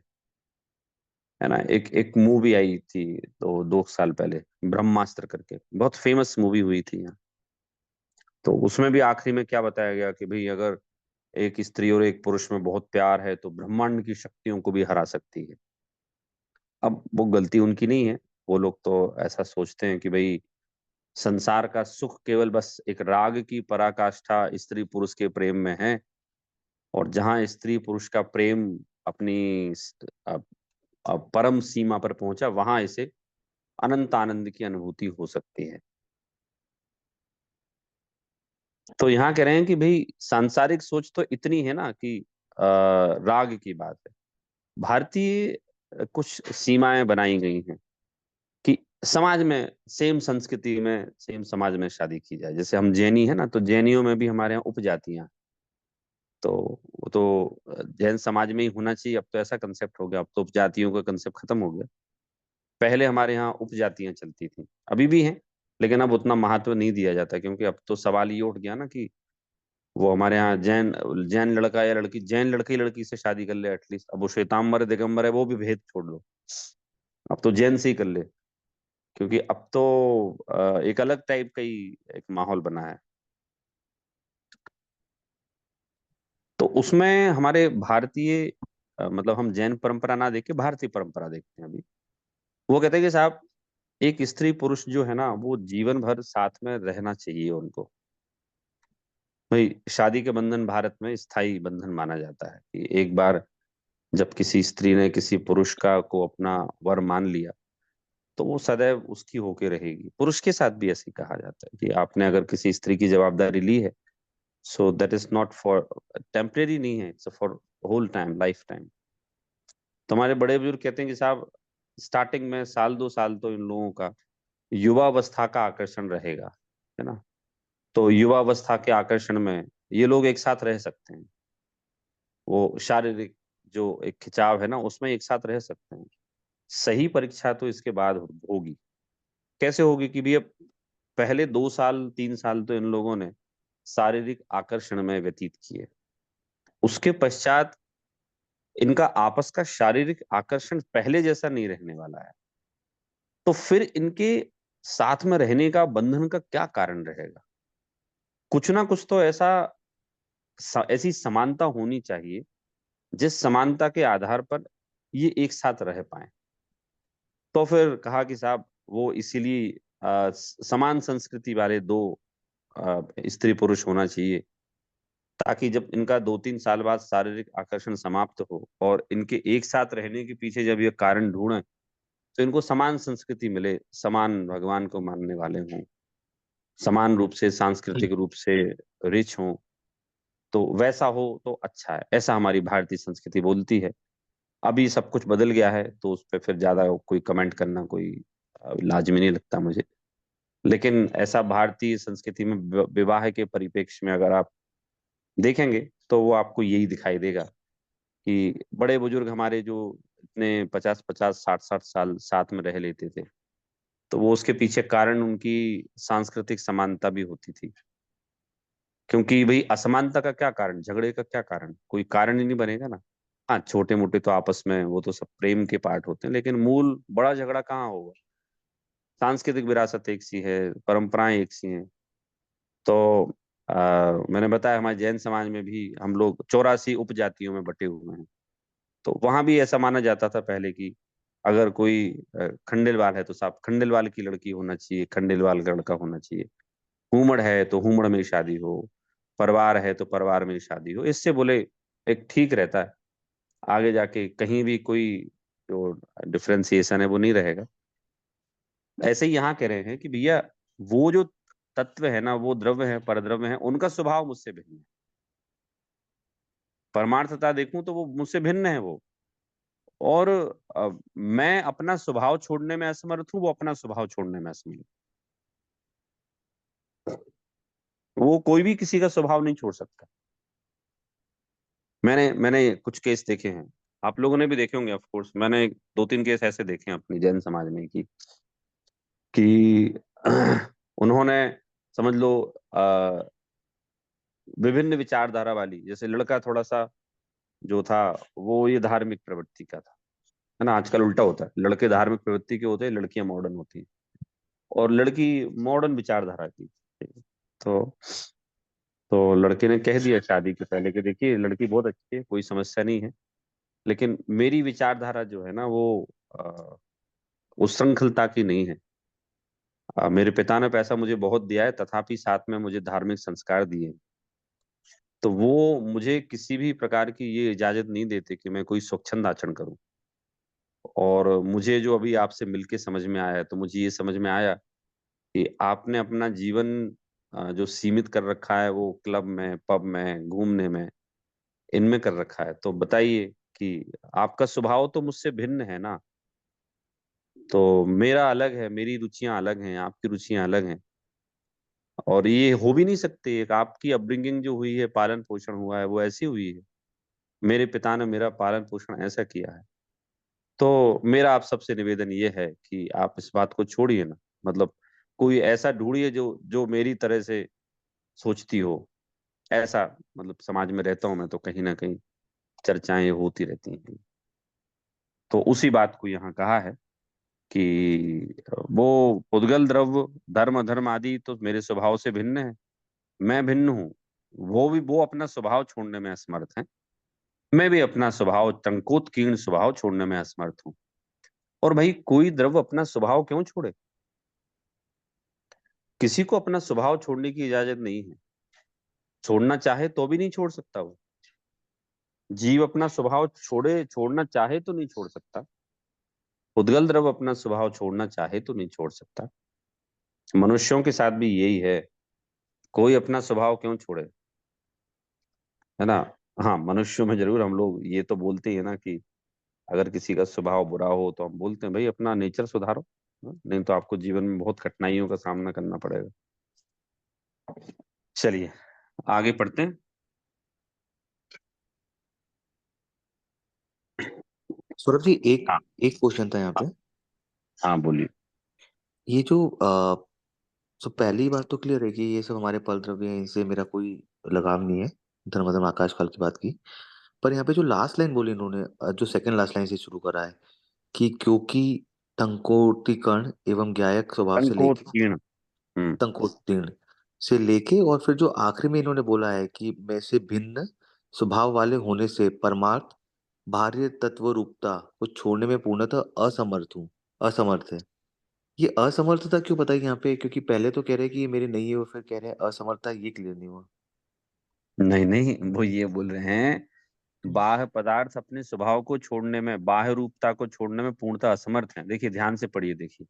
ना। एक एक मूवी आई थी तो 2 साल पहले, ब्रह्मास्त्र करके, बहुत फेमस मूवी हुई थी यहाँ। तो उसमें भी आखिरी में क्या बताया गया कि भाई अगर एक स्त्री और एक पुरुष में बहुत प्यार है तो ब्रह्मांड की शक्तियों को भी हरा सकती है। अब वो गलती उनकी नहीं है। वो लोग तो ऐसा सोचते हैं कि भाई संसार का सुख केवल बस एक राग की पराकाष्ठा स्त्री पुरुष के प्रेम में है, और जहां स्त्री पुरुष का प्रेम अपनी अ, परम सीमा पर पहुंचा, वहां इसे अनंत आनंद की अनुभूति हो सकती है। तो यहाँ कह रहे हैं कि भाई सांसारिक सोच तो इतनी है ना कि राग की बात है। भारतीय कुछ सीमाएं बनाई गई हैं कि समाज में सेम संस्कृति में सेम समाज में शादी की जाए। जैसे हम जैनी है ना, तो जैनियों में भी हमारे यहाँ उपजातियां, तो वो तो जैन समाज में ही होना चाहिए। अब तो ऐसा कंसेप्ट हो गया, अब तो उपजातियों का कंसेप्ट खत्म हो गया। पहले हमारे यहाँ उपजातियां चलती थी, अभी भी हैं, लेकिन अब उतना महत्व नहीं दिया जाता, क्योंकि अब तो सवाल ये उठ गया ना कि वो हमारे यहाँ जैन जैन लड़का या लड़की, जैन लड़के लड़की से शादी कर ले एटलीस्ट। अब वो श्वेतांबर दिगंबर है वो भी भेद छोड़ दो, अब तो जैन से ही कर ले, क्योंकि अब तो एक अलग टाइप का ही एक माहौल बना है। तो उसमें हमारे भारतीय मतलब हम जैन परंपरा ना देख के भारतीय परंपरा देखते हैं अभी। वो कहते हैं कि साहब एक स्त्री पुरुष जो है ना वो जीवन भर साथ में रहना चाहिए उनको। भाई शादी के बंधन भारत में स्थायी बंधन माना जाता है कि एक बार जब किसी स्त्री ने किसी पुरुष का को अपना वर मान लिया तो वो सदैव उसकी होके रहेगी। पुरुष के साथ भी ऐसे ही कहा जाता है कि आपने अगर किसी स्त्री की जवाबदारी ली है, so that is not for temporary, नहीं है, it's for whole time, life time. तो हमारे बड़े बुजुर्ग कहते हैं कि साहब स्टार्टिंग में साल 2 साल तो इन लोगों का युवावस्था का आकर्षण रहेगा, है ना। तो युवावस्था के आकर्षण में ये लोग एक साथ रह सकते हैं। वो शारीरिक जो एक खिंचाव है ना उसमें एक साथ रह सकते हैं। सही परीक्षा तो इसके बाद होगी। कैसे होगी कि भैया पहले 2 साल 3 साल तो इन लोगों ने शारीरिक आकर्षण में व्यतीत किए, उसके पश्चात इनका आपस का शारीरिक आकर्षण पहले जैसा नहीं रहने वाला है। तो फिर इनके साथ में रहने का बंधन का क्या कारण रहेगा। कुछ ना कुछ तो ऐसी समानता होनी चाहिए जिस समानता के आधार पर ये एक साथ रह पाए। तो फिर कहा कि साहब वो इसीलिए समान संस्कृति वाले दो स्त्री पुरुष होना चाहिए, ताकि जब इनका 2-3 साल बाद शारीरिक आकर्षण समाप्त हो और इनके एक साथ रहने के पीछे जब ये कारण ढूंढे, तो इनको समान संस्कृति मिले, समान भगवान को मानने वाले हों, समान रूप से सांस्कृतिक रूप से रिच हों, तो वैसा हो तो अच्छा है। ऐसा हमारी भारतीय संस्कृति बोलती है। अभी सब कुछ बदल गया है तो उस पर फिर ज्यादा कोई कमेंट करना कोई लाजमी नहीं लगता मुझे। लेकिन ऐसा भारतीय संस्कृति में विवाह के परिप्रेक्ष्य में अगर आप देखेंगे तो वो आपको यही दिखाई देगा कि बड़े बुजुर्ग हमारे जो इतने 50-50 60-60 साल साथ में रह लेते थे, तो वो उसके पीछे कारण उनकी सांस्कृतिक समानता भी होती थी। क्योंकि भाई असमानता का क्या कारण, झगड़े का क्या कारण, कोई कारण ही नहीं बनेगा ना। हाँ छोटे मोटे तो आपस में वो तो सब प्रेम के पार्ट होते हैं, लेकिन मूल बड़ा झगड़ा कहाँ होगा। सांस्कृतिक विरासत एक सी है, परंपराएं एक सी हैं। तो मैंने बताया हमारे जैन समाज में भी हम लोग 84 उपजातियों में बटे हुए हैं। तो वहां भी ऐसा माना जाता था पहले कि अगर कोई खंडेलवाल है तो साहब खंडेलवाल की लड़की होना चाहिए, खंडेलवाल का लड़का होना चाहिए। हुमड़ है तो हुमड़ में शादी हो, परिवार है तो परिवार में शादी हो। इससे बोले एक ठीक रहता है, आगे जाके कहीं भी कोई जो डिफ्रेंसिएशन है वो नहीं रहेगा। ऐसे ही यहाँ कह रहे हैं कि भैया वो जो तत्व है ना, वो द्रव्य है, परद्रव्य है, उनका स्वभाव मुझसे भिन्न है। परमार्थता देखूं तो वो मुझसे भिन्न है वो। और मैं अपना स्वभाव छोड़ने में असमर्थ हूं, वो अपना स्वभाव छोड़ने में असमर्थ। वो कोई भी किसी का स्वभाव नहीं छोड़ सकता। मैंने कुछ केस देखे हैं, आप लोगों ने भी देखे होंगे ऑफ कोर्स। मैंने 2-3 केस ऐसे देखे हैं अपनी जैन समाज में कि उन्होंने, समझ लो, विभिन्न विचारधारा वाली, जैसे लड़का थोड़ा सा जो था वो ये धार्मिक प्रवृत्ति का था, है ना। आजकल उल्टा होता है, लड़के धार्मिक प्रवृत्ति के होते हैं, लड़कियां मॉडर्न होती हैं, और लड़की मॉडर्न विचारधारा की। तो तो लड़के ने कह दिया शादी के पहले कि देखिए लड़की बहुत अच्छी है, कोई समस्या नहीं है, लेकिन मेरी विचारधारा जो है ना वो अ, उस श्रृंखलता की नहीं है। मेरे पिता ने पैसा मुझे बहुत दिया है, तथापि साथ में मुझे धार्मिक संस्कार दिए हैं। तो वो मुझे किसी भी प्रकार की ये इजाजत नहीं देते कि मैं कोई स्वच्छंद आचरण करूं। और मुझे जो अभी आपसे मिलके समझ में आया है, तो मुझे ये समझ में आया कि आपने अपना जीवन जो सीमित कर रखा है वो क्लब में, पब में, घूमने में, इनमें कर रखा है। तो बताइए कि आपका स्वभाव तो मुझसे भिन्न है ना। तो मेरा अलग है, मेरी रुचियां अलग हैं, आपकी रुचियां अलग हैं, और ये हो भी नहीं सकते। एक आपकी अपब्रिंगिंग जो हुई है, पालन पोषण हुआ है, वो ऐसी हुई है, मेरे पिता ने मेरा पालन पोषण ऐसा किया है। तो मेरा आप सबसे निवेदन ये है कि आप इस बात को छोड़िए ना। मतलब कोई ऐसा ढूंढिए जो जो मेरी तरह से सोचती हो। ऐसा, मतलब समाज में रहता हूं मैं तो कहीं ना कहीं चर्चाएं होती रहती हैं। तो उसी बात को यहाँ कहा है कि वो पुद्गल द्रव्य, धर्म अधर्म आदि तो मेरे स्वभाव से भिन्न है, मैं भिन्न हूँ। वो अपना स्वभाव छोड़ने में असमर्थ है, मैं भी अपना स्वभाव, टंकोत्कीर्ण स्वभाव छोड़ने में असमर्थ हूँ। और भाई कोई द्रव्य अपना स्वभाव क्यों छोड़े? किसी को अपना स्वभाव छोड़ने की इजाजत नहीं है। छोड़ना चाहे तो भी नहीं छोड़ सकता वो। जीव अपना स्वभाव छोड़ना चाहे तो नहीं छोड़ सकता। उद्गल द्रव अपना स्वभाव छोड़ना चाहे तो नहीं छोड़ सकता। मनुष्यों के साथ भी यही है, कोई अपना स्वभाव क्यों छोड़े, है ना। हाँ, मनुष्यों में जरूर हम लोग ये तो बोलते ही है ना कि अगर किसी का स्वभाव बुरा हो तो हम बोलते हैं भाई अपना नेचर सुधारो, नहीं तो आपको जीवन में बहुत कठिनाइयों का सामना करना पड़ेगा। चलिए आगे पढ़ते हैं। सौरभ जी, एक हाँ एक क्वेश्चन था यहाँ हाँ पे। हाँ, बोलिए। ये जो सब पहली बात तो क्लियर है कि ये सब हमारे फल द्रव्य हैं, इनसे मेरा कोई लगाव नहीं है, धर्म धर्म आकाश काल की बात की। पर यहाँ पे जो लास्ट लाइन बोली इन्होंने, जो सेकंड लास्ट लाइन से शुरू करा है कि क्योंकि टंकोटीकरण एवं ज्ञायक स्वभाव से लेके, संकोचकीर्ण। हम्म। टंकोत्तीर्ण से लेके, और फिर जो आखिरी में इन्होंने बोला है कि मैं से भिन्न स्वभाव वाले होने से परमार्थ बाह्य तत्व रूपता को छोड़ने में पूर्णतः असमर्थ हूँ, असमर्थ है। ये असमर्थता क्यों बताई यहाँ पे? क्योंकि पहले तो कह रहे हैं कि ये मेरे नहीं है, और फिर कह रहे हैं असमर्थता, ये क्लियर नहीं हुआ। नहीं नहीं, वो ये बोल रहे हैं बाह्य पदार्थ अपने स्वभाव को छोड़ने में, बाह्य रूपता को छोड़ने में पूर्णतः असमर्थ हैं। देखिए ध्यान से पढ़िए, देखिए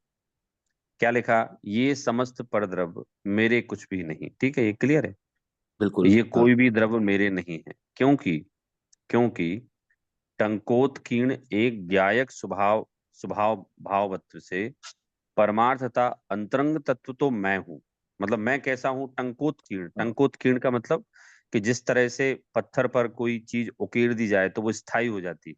क्या लिखा। ये समस्त परद्रव्य मेरे कुछ भी नहीं, ठीक है, ये क्लियर है। बिल्कुल, ये हाँ। कोई भी द्रव्य मेरे नहीं है, क्योंकि क्योंकि टंकोत्कीर्ण एक ज्ञायक स्वभाव स्वभाव भाववत्व से परमार्थता अंतरंग तत्व तो मैं हूं। मतलब मैं कैसा हूं? टंकोत्कीर्ण। हाँ, टंकोत्कीर्ण का मतलब कि जिस तरह से पत्थर पर कोई चीज उकेर दी जाए तो वो स्थायी हो जाती है,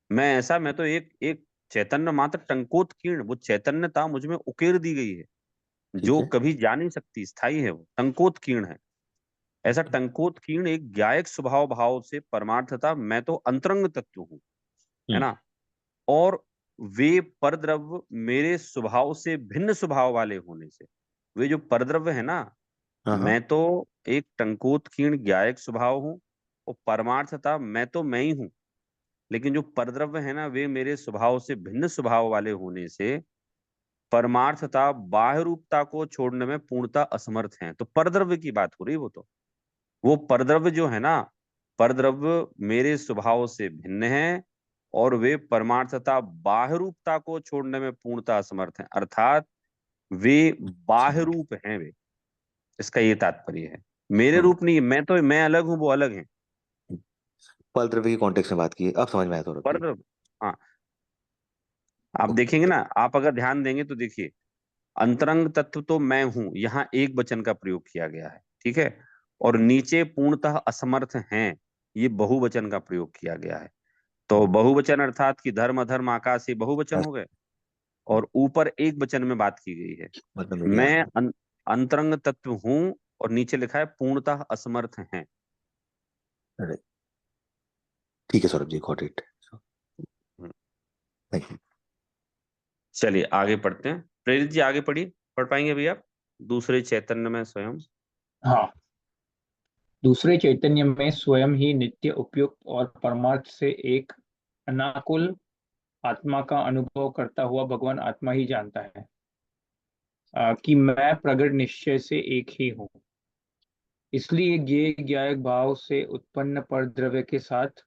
मैं ऐसा, मैं तो एक एक चैतन्य मात्र टंकोत्कीर्ण, वो चैतन्यता मुझ में उकेर दी गई है, ठीक जो है। कभी जा नहीं सकती, स्थायी है, वो टंकोत्कीर्ण है। ऐसा टंकोत्कीर्ण एक ज्ञायक स्वभाव भाव से परमार्थता मैं तो अंतरंग तत्व हूँ, है हम्म। ना। और वे परद्रव्य मेरे स्वभाव से भिन्न स्वभाव वाले होने से, वे जो परद्रव्य है ना, हाँ, हाँ। मैं तो एक टंकोत्कीर्ण ज्ञायक स्वभाव हूँ, और परमार्थता मैं तो मैं ही हूँ, लेकिन जो परद्रव्य है ना वे मेरे स्वभाव से भिन्न स्वभाव वाले होने से परमार्थता बाह्य रूपता को छोड़ने में पूर्णता असमर्थ हैं। तो परद्रव्य की बात हो रही, वो परद्रव्य जो है ना, परद्रव्य मेरे स्वभाव से भिन्न है, और वे परमार्थता बाह्य रूपता को छोड़ने में पूर्णता असमर्थ हैं, अर्थात वे अच्छा। बाह्य रूप हैं वे। इसका ये तात्पर्य है, मेरे हम्म। रूप नहीं है। मैं अलग हूं, वो अलग है। फल द्रव्य की कॉन्टेक्स्ट में बात की है, अब समझ में आया सौरभ जी। पर हाँ, आप देखेंगे ओके। ना, आप अगर ध्यान देंगे तो देखिए, अंतरंग तत्व तो मैं हूं, यहाँ एक वचन का प्रयोग किया गया है, ठीक है। और नीचे पूर्णतः असमर्थ हैं, ये बहुवचन का प्रयोग किया गया है। तो बहुवचन अर्थात कि धर्म अधर्म आकाश, ये बहुवचन हो गए। और ऊपर एक वचन में बात की गई है, मतलब मेरी मैं आत्मा। अंतरंग तत्व हूं, और नीचे लिखा है पूर्णतः असमर्थ हैं। Right. ठीक है Saurabh ji, got it. Hmm, thank you. चलिए आगे पढ़ते हैं। प्रेरित जी आगे पढ़िए, पढ़ पाएंगे भैया आप? दूसरे चैतन्य में स्वयं। हाँ, दूसरे चैतन्य में स्वयं ही नित्य उपयुक्त और परमार्थ से एक अनाकुल आत्मा का अनुभव करता हुआ भगवान आत्मा ही जानता है कि मैं प्रगट निश्चय से एक ही हूँ। इसलिए ज्ञेय ज्ञायक भाव से उत्पन्न पर द्रव्य के साथ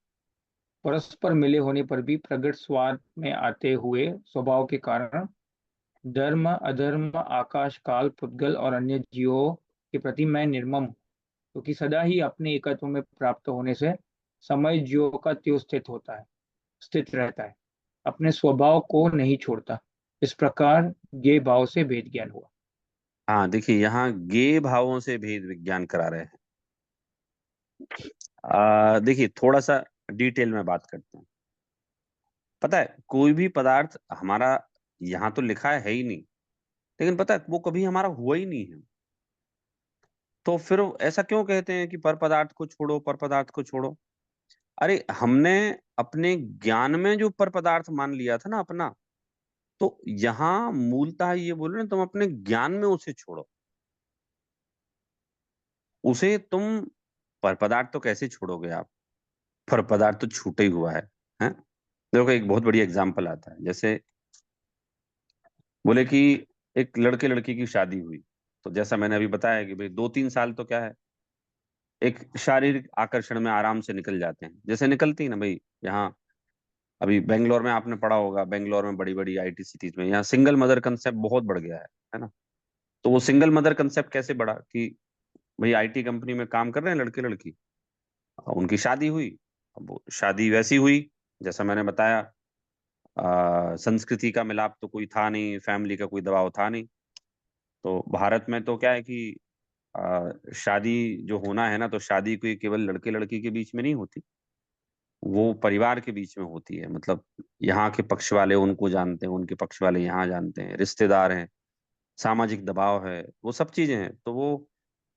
परस्पर मिले होने पर भी प्रगट स्वाद में आते हुए स्वभाव के कारण धर्म अधर्म आकाश काल पुद्गल और अन्य जीवों के प्रति मैं निर्मम हूँ, क्योंकि सदा ही अपने एकत्व में प्राप्त होने से समय जीवों का त्यों स्थित रहता है, अपने स्वभाव को नहीं छोड़ता। इस प्रकार ये भाव से भेद ज्ञान हुआ। हाँ देखिए, यहाँ गे भावों से भेद विज्ञान करा रहे हैं। देखिए थोड़ा सा डिटेल में बात करते हैं। पता है, कोई भी पदार्थ हमारा यहाँ तो लिखा है ही नहीं, लेकिन पता है वो कभी हमारा हुआ ही नहीं है। तो फिर ऐसा क्यों कहते हैं कि पर पदार्थ को छोड़ो, पर पदार्थ को छोड़ो? अरे हमने अपने ज्ञान में जो पर पदार्थ मान लिया था ना अपना, तो यहाँ मूलतः ये बोल रहे हैं तुम अपने ज्ञान में उसे छोड़ो। उसे तुम, पर पदार्थ तो कैसे छोड़ोगे आप? पर पदार्थ तो छूटा ही हुआ है, हैं? देखो एक बहुत बड़ी एग्जांपल आता है, जैसे बोले कि एक लड़के लड़की की शादी हुई, तो जैसा मैंने अभी बताया कि भाई 2-3 साल तो क्या है, एक शारीरिक आकर्षण में आराम से निकल जाते हैं, जैसे निकलती है ना भाई। यहाँ अभी बेंगलोर में आपने पढ़ा होगा, बेंगलोर में बड़ी बड़ी आईटी सिटीज में यहाँ सिंगल मदर कंसेप्ट बहुत बढ़ गया है ना? तो वो सिंगल मदर कंसेप्ट कैसे बढ़ा कि भाई आईटी कंपनी में काम कर रहे हैं लड़के लड़की, उनकी शादी हुई। अब वो शादी वैसी हुई जैसा मैंने बताया, संस्कृति का मिलाप तो कोई था नहीं, फैमिली का कोई दबाव था नहीं। तो भारत में तो क्या है कि शादी जो होना है ना, तो शादी कोई केवल लड़के लड़की के बीच में नहीं होती, वो परिवार के बीच में होती है। मतलब यहाँ के पक्ष वाले उनको जानते हैं, उनके पक्ष वाले यहाँ जानते हैं, रिश्तेदार हैं, सामाजिक दबाव है, वो सब चीजें हैं। तो वो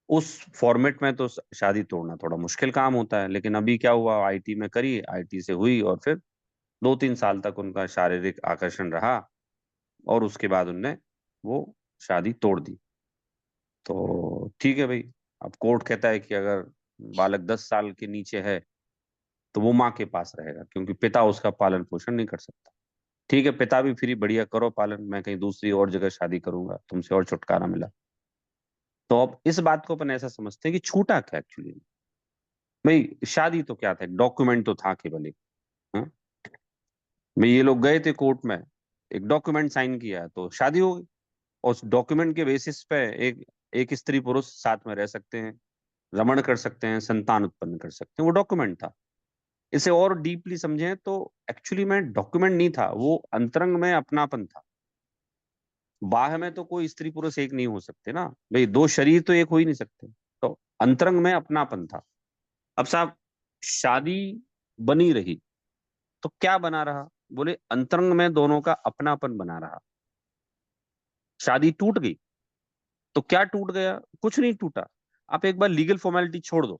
उस फॉर्मेट में तो शादी तोड़ना थोड़ा मुश्किल काम होता है। लेकिन अभी क्या हुआ, आईटी में करी, आईटी से हुई, और फिर 2-3 साल तक उनका शारीरिक आकर्षण रहा, और उसके बाद उनने वो शादी तोड़ दी। तो ठीक है भाई, अब कोर्ट कहता है कि अगर बालक 10 साल के नीचे है तो वो माँ के पास रहेगा, क्योंकि पिता उसका पालन पोषण नहीं कर सकता। ठीक है, पिता भी फ्री, बढ़िया करो पालन, मैं कहीं दूसरी और जगह शादी करूंगा, तुमसे और छुटकारा मिला। तो अब इस बात को अपन ऐसा समझते हैं कि छूटा क्या एक्चुअली? भाई शादी तो क्या था, डॉक्यूमेंट तो था केवल एक। हाँ? भाई ये लोग गए थे कोर्ट में, एक डॉक्यूमेंट साइन किया तो शादी हो गई। और उस डॉक्यूमेंट के बेसिस पे एक एक स्त्री पुरुष साथ में रह सकते हैं, रमण कर सकते हैं, संतान उत्पन्न कर सकते हैं, वो डॉक्यूमेंट था। इसे और डीपली समझें तो एक्चुअली में डॉक्यूमेंट नहीं था, वो अंतरंग में अपनापन था। बाह्य में तो कोई स्त्री पुरुष एक नहीं हो सकते ना भाई, दो शरीर तो एक हो ही नहीं सकते। तो अंतरंग में अपनापन था। अब साहब, शादी बनी रही तो क्या बना रहा? बोले अंतरंग में दोनों का अपनापन बना रहा। शादी टूट गई तो क्या टूट गया? कुछ नहीं टूटा। आप एक बार लीगल फॉर्मेलिटी छोड़ दो,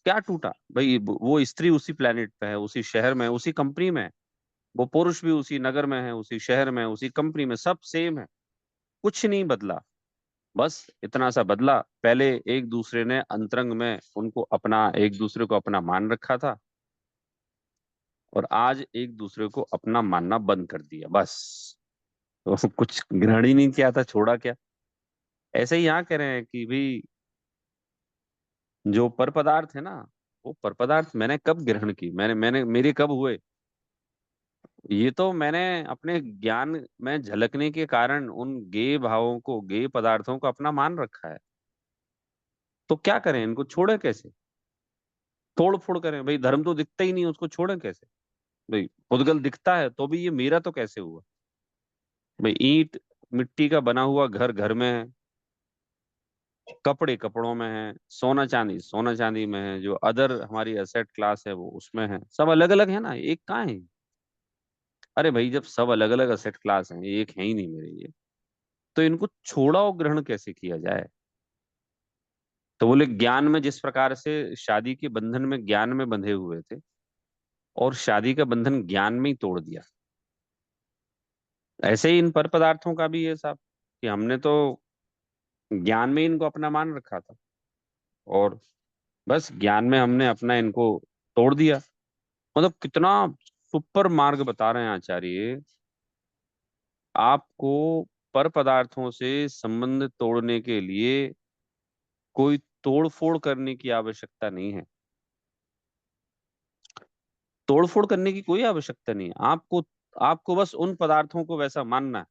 क्या टूटा भाई? वो स्त्री उसी प्लेनेट पे है, उसी शहर में है, उसी कंपनी में है। वो पुरुष भी उसी नगर में है, उसी शहर में है, उसी कंपनी में, सब सेम है। कुछ नहीं बदला। बस इतना सा बदला, पहले एक दूसरे ने अंतरंग में उनको अपना, एक दूसरे को अपना मान रखा था, और आज एक दूसरे को अपना मानना बंद कर दिया बस। तो कुछ ग्रहण ही नहीं किया था, छोड़ा क्या? ऐसे ही यहाँ कह रहे हैं कि भाई जो पर पदार्थ है ना, वो पर पदार्थ मैंने कब ग्रहण की, मैंने मैंने मेरे कब हुए? ये तो मैंने अपने ज्ञान में झलकने के कारण उन गेय भावों को, गेय पदार्थों को अपना मान रखा है। तो क्या करें, इनको छोड़े कैसे? तोड़ फोड़ करें? भाई धर्म तो दिखता ही नहीं, उसको छोड़ें कैसे? भाई पुद्गल दिखता है तो भी ये मेरा तो कैसे हुआ? भाई ईंट मिट्टी का बना हुआ घर घर में है, कपड़े कपड़ों में है, सोना चांदी में है, जो अदर हमारी एसेट क्लास है वो उसमें है। सब अलग अलग है ना, एक कहाँ है? अरे भाई जब सब अलग अलग एसेट क्लास हैं, एक है ही नहीं मेरे ये, तो इनको छोड़ा और ग्रहण कैसे किया जाए? तो बोले ज्ञान में जिस प्रकार से शादी के बंधन में ज्ञान में बंधे हुए थे और शादी का बंधन ज्ञान में ही तोड़ दिया, ऐसे ही इन पर पदार्थों का भी ये साहब, कि हमने तो ज्ञान में इनको अपना मान रखा था और बस ज्ञान में हमने अपना इनको तोड़ दिया। मतलब कितना सुपर मार्ग बता रहे हैं आचार्य, आपको पर पदार्थों से संबंध तोड़ने के लिए कोई तोड़ फोड़ करने की आवश्यकता नहीं है। तोड़ फोड़ करने की कोई आवश्यकता नहीं है। आपको आपको बस उन पदार्थों को वैसा मानना है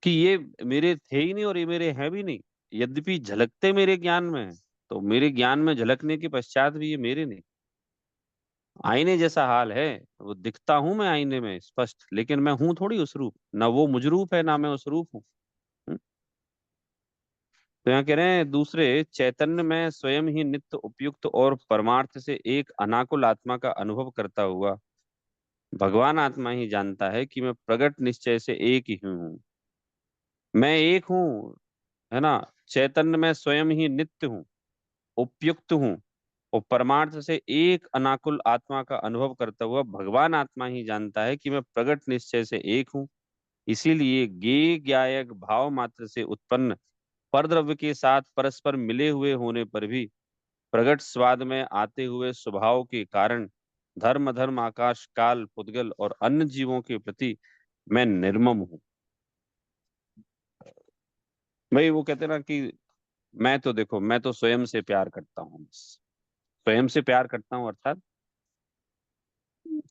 कि ये मेरे थे ही नहीं और ये मेरे हैं भी नहीं, यद्यपि झलकते मेरे ज्ञान में है, तो मेरे ज्ञान में झलकने के पश्चात भी ये मेरे नहीं। आईने जैसा हाल है, वो दिखता हूं मैं आईने में स्पष्ट, लेकिन मैं हूं थोड़ी उस रूप, ना वो मुझ रूप है ना मैं उस रूप हूँ। हम्म? तो यहाँ कह रहे हैं दूसरे, चैतन्य में स्वयं ही नित्य उपयुक्त और परमार्थ से एक अनाकुल आत्मा का अनुभव करता हुआ भगवान आत्मा ही जानता है कि मैं प्रगट निश्चय से एक ही हूँ। मैं एक हूँ, है ना? चैतन्य में स्वयं ही नित्य हूँ, उपयुक्त हूँ और परमार्थ से एक अनाकुल आत्मा का अनुभव करता हुआ भगवान आत्मा ही जानता है कि मैं प्रगट निश्चय से एक हूँ। इसीलिए ज्ञेय ज्ञायक भाव मात्र से उत्पन्न परद्रव्य के साथ परस्पर मिले हुए होने पर भी प्रगट स्वाद में आते हुए स्वभाव के कारण धर्म धर्म आकाश काल पुद्गल और अन्य जीवों के प्रति मैं निर्मम हूँ। भाई वो कहते हैं ना कि मैं तो देखो, मैं तो स्वयं से प्यार करता हूँ, स्वयं से प्यार करता हूँ, अर्थात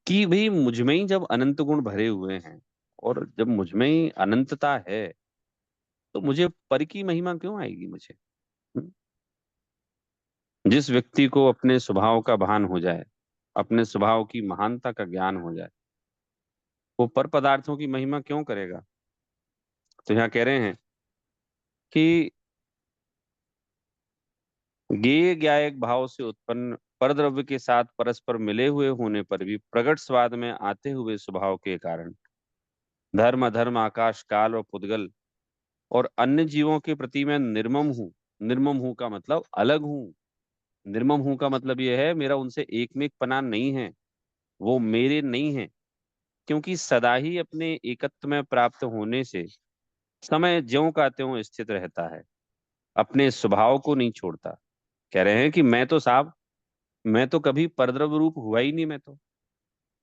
कि भाई मुझ में ही जब अनंत गुण भरे हुए हैं और जब मुझ में ही अनंतता है, तो मुझे पर की महिमा क्यों आएगी मुझे? हम्म? जिस व्यक्ति को अपने स्वभाव का भान हो जाए, अपने स्वभाव की महानता का ज्ञान हो जाए, वो पर पदार्थों की महिमा क्यों करेगा? तो यहाँ कह रहे हैं कि ज्ञेय ज्ञायक भाव से उत्पन्न परद्रव्य के साथ परस्पर मिले हुए होने पर भी प्रगट स्वाद में आते हुए स्वभाव के कारण धर्म अधर्म आकाश काल और पुद्गल और अन्य जीवों के प्रति मैं निर्मम हूँ। निर्मम हूँ का मतलब अलग हूँ। निर्मम हूँ का मतलब यह है मेरा उनसे एक में एक पना नहीं है, वो मेरे नहीं है, क्योंकि सदा ही अपने एकत्व में प्राप्त होने से समय ज्यों का त्यों स्थित रहता है, अपने स्वभाव को नहीं छोड़ता। कह रहे हैं कि मैं तो साहब, मैं तो कभी परद्रव्य रूप हुआ ही नहीं। मैं तो,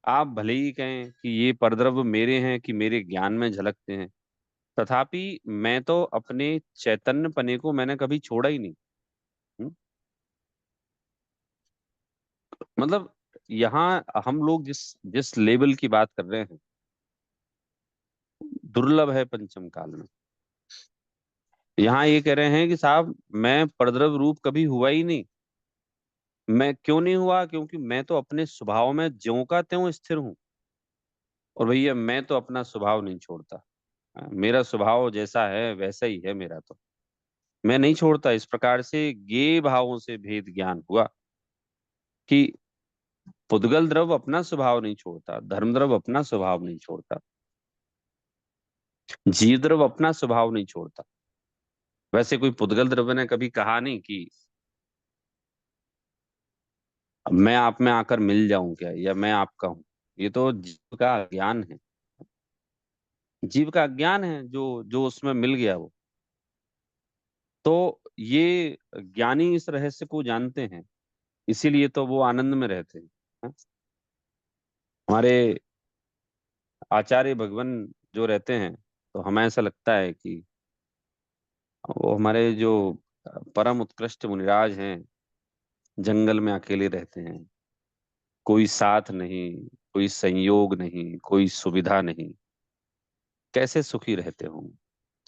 आप भले ही कहें कि ये परद्रव्य मेरे हैं कि मेरे ज्ञान में झलकते हैं, तथापि मैं तो अपने चैतन्य पने को मैंने कभी छोड़ा ही नहीं। हम्म? मतलब यहाँ हम लोग जिस जिस लेवल की बात कर रहे हैं, दुर्लभ है पंचम काल में। यहाँ ये कह रहे हैं कि साहब मैं परद्रव्य रूप कभी हुआ ही नहीं। मैं क्यों नहीं हुआ? क्योंकि मैं तो अपने स्वभाव में ज्यों का त्यों स्थिर हूँ। और भैया मैं तो अपना स्वभाव नहीं छोड़ता। मेरा स्वभाव जैसा है वैसा ही है मेरा, तो मैं नहीं छोड़ता। इस प्रकार से ज्ञेय भावों से भेद ज्ञान हुआ कि पुद्गल द्रव अपना स्वभाव नहीं छोड़ता, धर्म द्रव अपना स्वभाव नहीं छोड़ता, जीव द्रव अपना स्वभाव नहीं छोड़ता। वैसे कोई पुद्गल द्रव्य ने कभी कहा नहीं कि मैं आप में आकर मिल जाऊं क्या, या मैं आपका हूं। ये तो जीव का ज्ञान है, जीव का ज्ञान है जो जो उसमें मिल गया वो। तो ये ज्ञानी इस रहस्य को जानते हैं, इसीलिए तो वो आनंद में रहते हैं। हाँ? हमारे आचार्य भगवान जो रहते हैं, तो हमें ऐसा लगता है कि वो हमारे जो परम उत्कृष्ट मुनिराज हैं, जंगल में अकेले रहते हैं, कोई साथ नहीं, कोई संयोग नहीं, कोई सुविधा नहीं, कैसे सुखी रहते होंगे?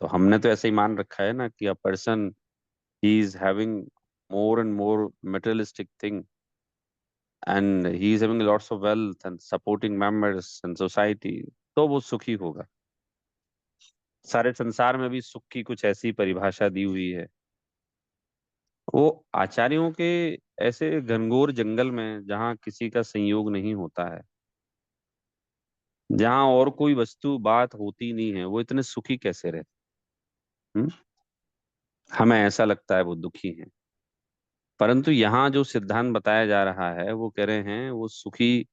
तो हमने तो ऐसे ही मान रखा है ना कि a person he is having more and more materialistic thing, and he is having lots of wealth and supporting members and society, तो वो सुखी होगा। सारे संसार में भी सुख की कुछ ऐसी परिभाषा दी हुई है। वो आचार्यों के ऐसे घनघोर जंगल में जहाँ किसी का संयोग नहीं होता है, जहाँ और कोई वस्तु बात होती नहीं है, वो इतने सुखी कैसे रहते? हम्म? हमें ऐसा लगता है वो दुखी हैं, परंतु यहाँ जो सिद्धांत बताया जा रहा है वो कह रहे हैं वो सुखी,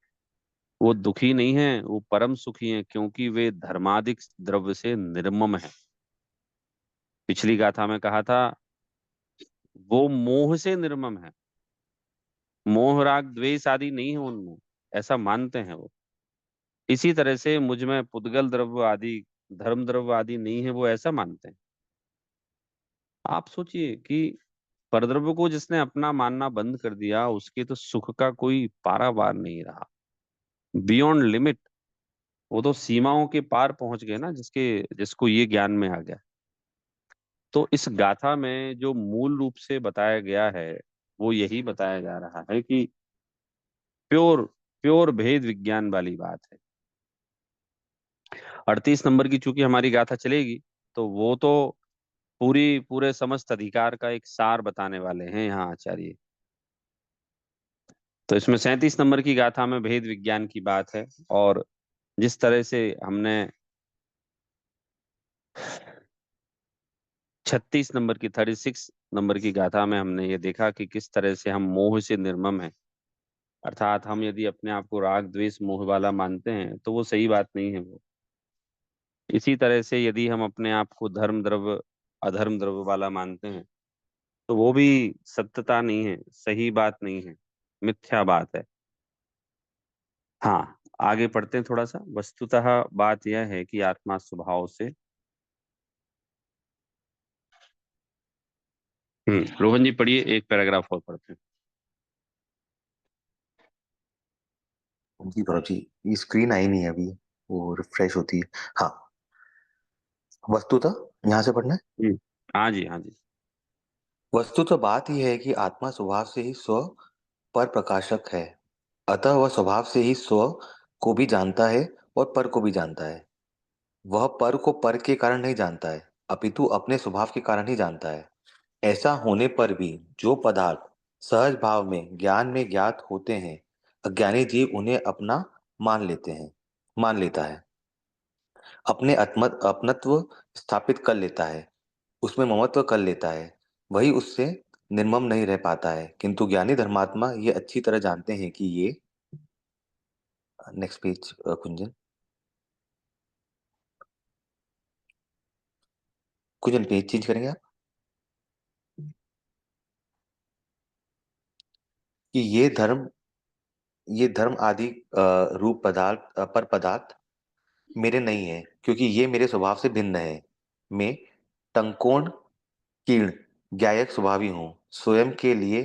वो दुखी नहीं है, वो परम सुखी हैं, क्योंकि वे धर्मादिक द्रव्य से निर्मम है। पिछली गाथा में कहा था वो मोह से निर्मम है, मोह राग द्वेष आदि नहीं है उनमें, ऐसा मानते हैं वो। इसी तरह से मुझ में पुद्गल द्रव्य आदि धर्म द्रव्य आदि नहीं है, वो ऐसा मानते हैं। आप सोचिए कि परद्रव्य को जिसने अपना मानना बंद कर दिया, उसके तो सुख का कोई पारावार नहीं रहा, बियॉन्ड लिमिट। वो तो सीमाओं के पार पहुंच गए ना, जिसको ये ज्ञान में आ गया। तो इस गाथा में जो मूल रूप से बताया गया है वो यही बताया जा रहा है कि प्योर प्योर भेद विज्ञान वाली बात है। 38 नंबर की चूंकि हमारी गाथा चलेगी, तो वो तो पूरे समस्त अधिकार का एक सार बताने वाले हैं यहाँ आचार्य। तो इसमें 37 नंबर की गाथा में भेद विज्ञान की बात है, और जिस तरह से हमने 36 नंबर की 36 नंबर की गाथा में हमने ये देखा कि किस तरह से हम मोह से निर्मम है, अर्थात हम यदि अपने आप को राग द्वेष मोह वाला मानते हैं तो वो सही बात नहीं है वो। इसी तरह से यदि हम अपने आप को धर्म द्रव्य अधर्म द्रव्य वाला मानते हैं तो वो भी सत्यता नहीं है, सही बात नहीं है, मिथ्या बात है। हाँ, आगे पढ़ते हैं थोड़ा सा। वस्तुतः बात यह है कि आत्मा स्वभाव से, रोहन जी पढ़िए, एक पैराग्राफ और पढ़ते हैं। जी गौरव जी, ये स्क्रीन आई नहीं है अभी, वो रिफ्रेश होती है। हाँ, वस्तुतः यहाँ से पढ़ना है। हाँ जी, हाँ जी। वस्तुतः बात यह है कि आत्मा स्वभाव से ही स्व पर प्रकाशक है, अतः वह स्वभाव से ही स्व को भी जानता है और पर को भी जानता है। वह पर को पर के कारण नहीं जानता है, अपितु अपने स्वभाव के कारण ही जानता है। ऐसा होने पर भी जो पदार्थ सहज भाव में ज्ञान में ज्ञात होते हैं, अज्ञानी जीव उन्हें अपना मान लेता है, अपने अपनत्व स्थापित कर लेता है, उसमें ममत्व कर लेता है, वही उससे निर्मम नहीं रह पाता है। किंतु ज्ञानी धर्मात्मा ये अच्छी तरह जानते हैं कि ये, नेक्स्ट पेज कुंजन, कुंजन पेज चेंज करेंगे आप, कि ये धर्म आदि रूप पदार्थ पर पदार्थ मेरे नहीं है, क्योंकि ये मेरे स्वभाव से भिन्न है। मैं टंकोण कीर्ण ज्ञायक स्वभावी हूँ, स्वयं के लिए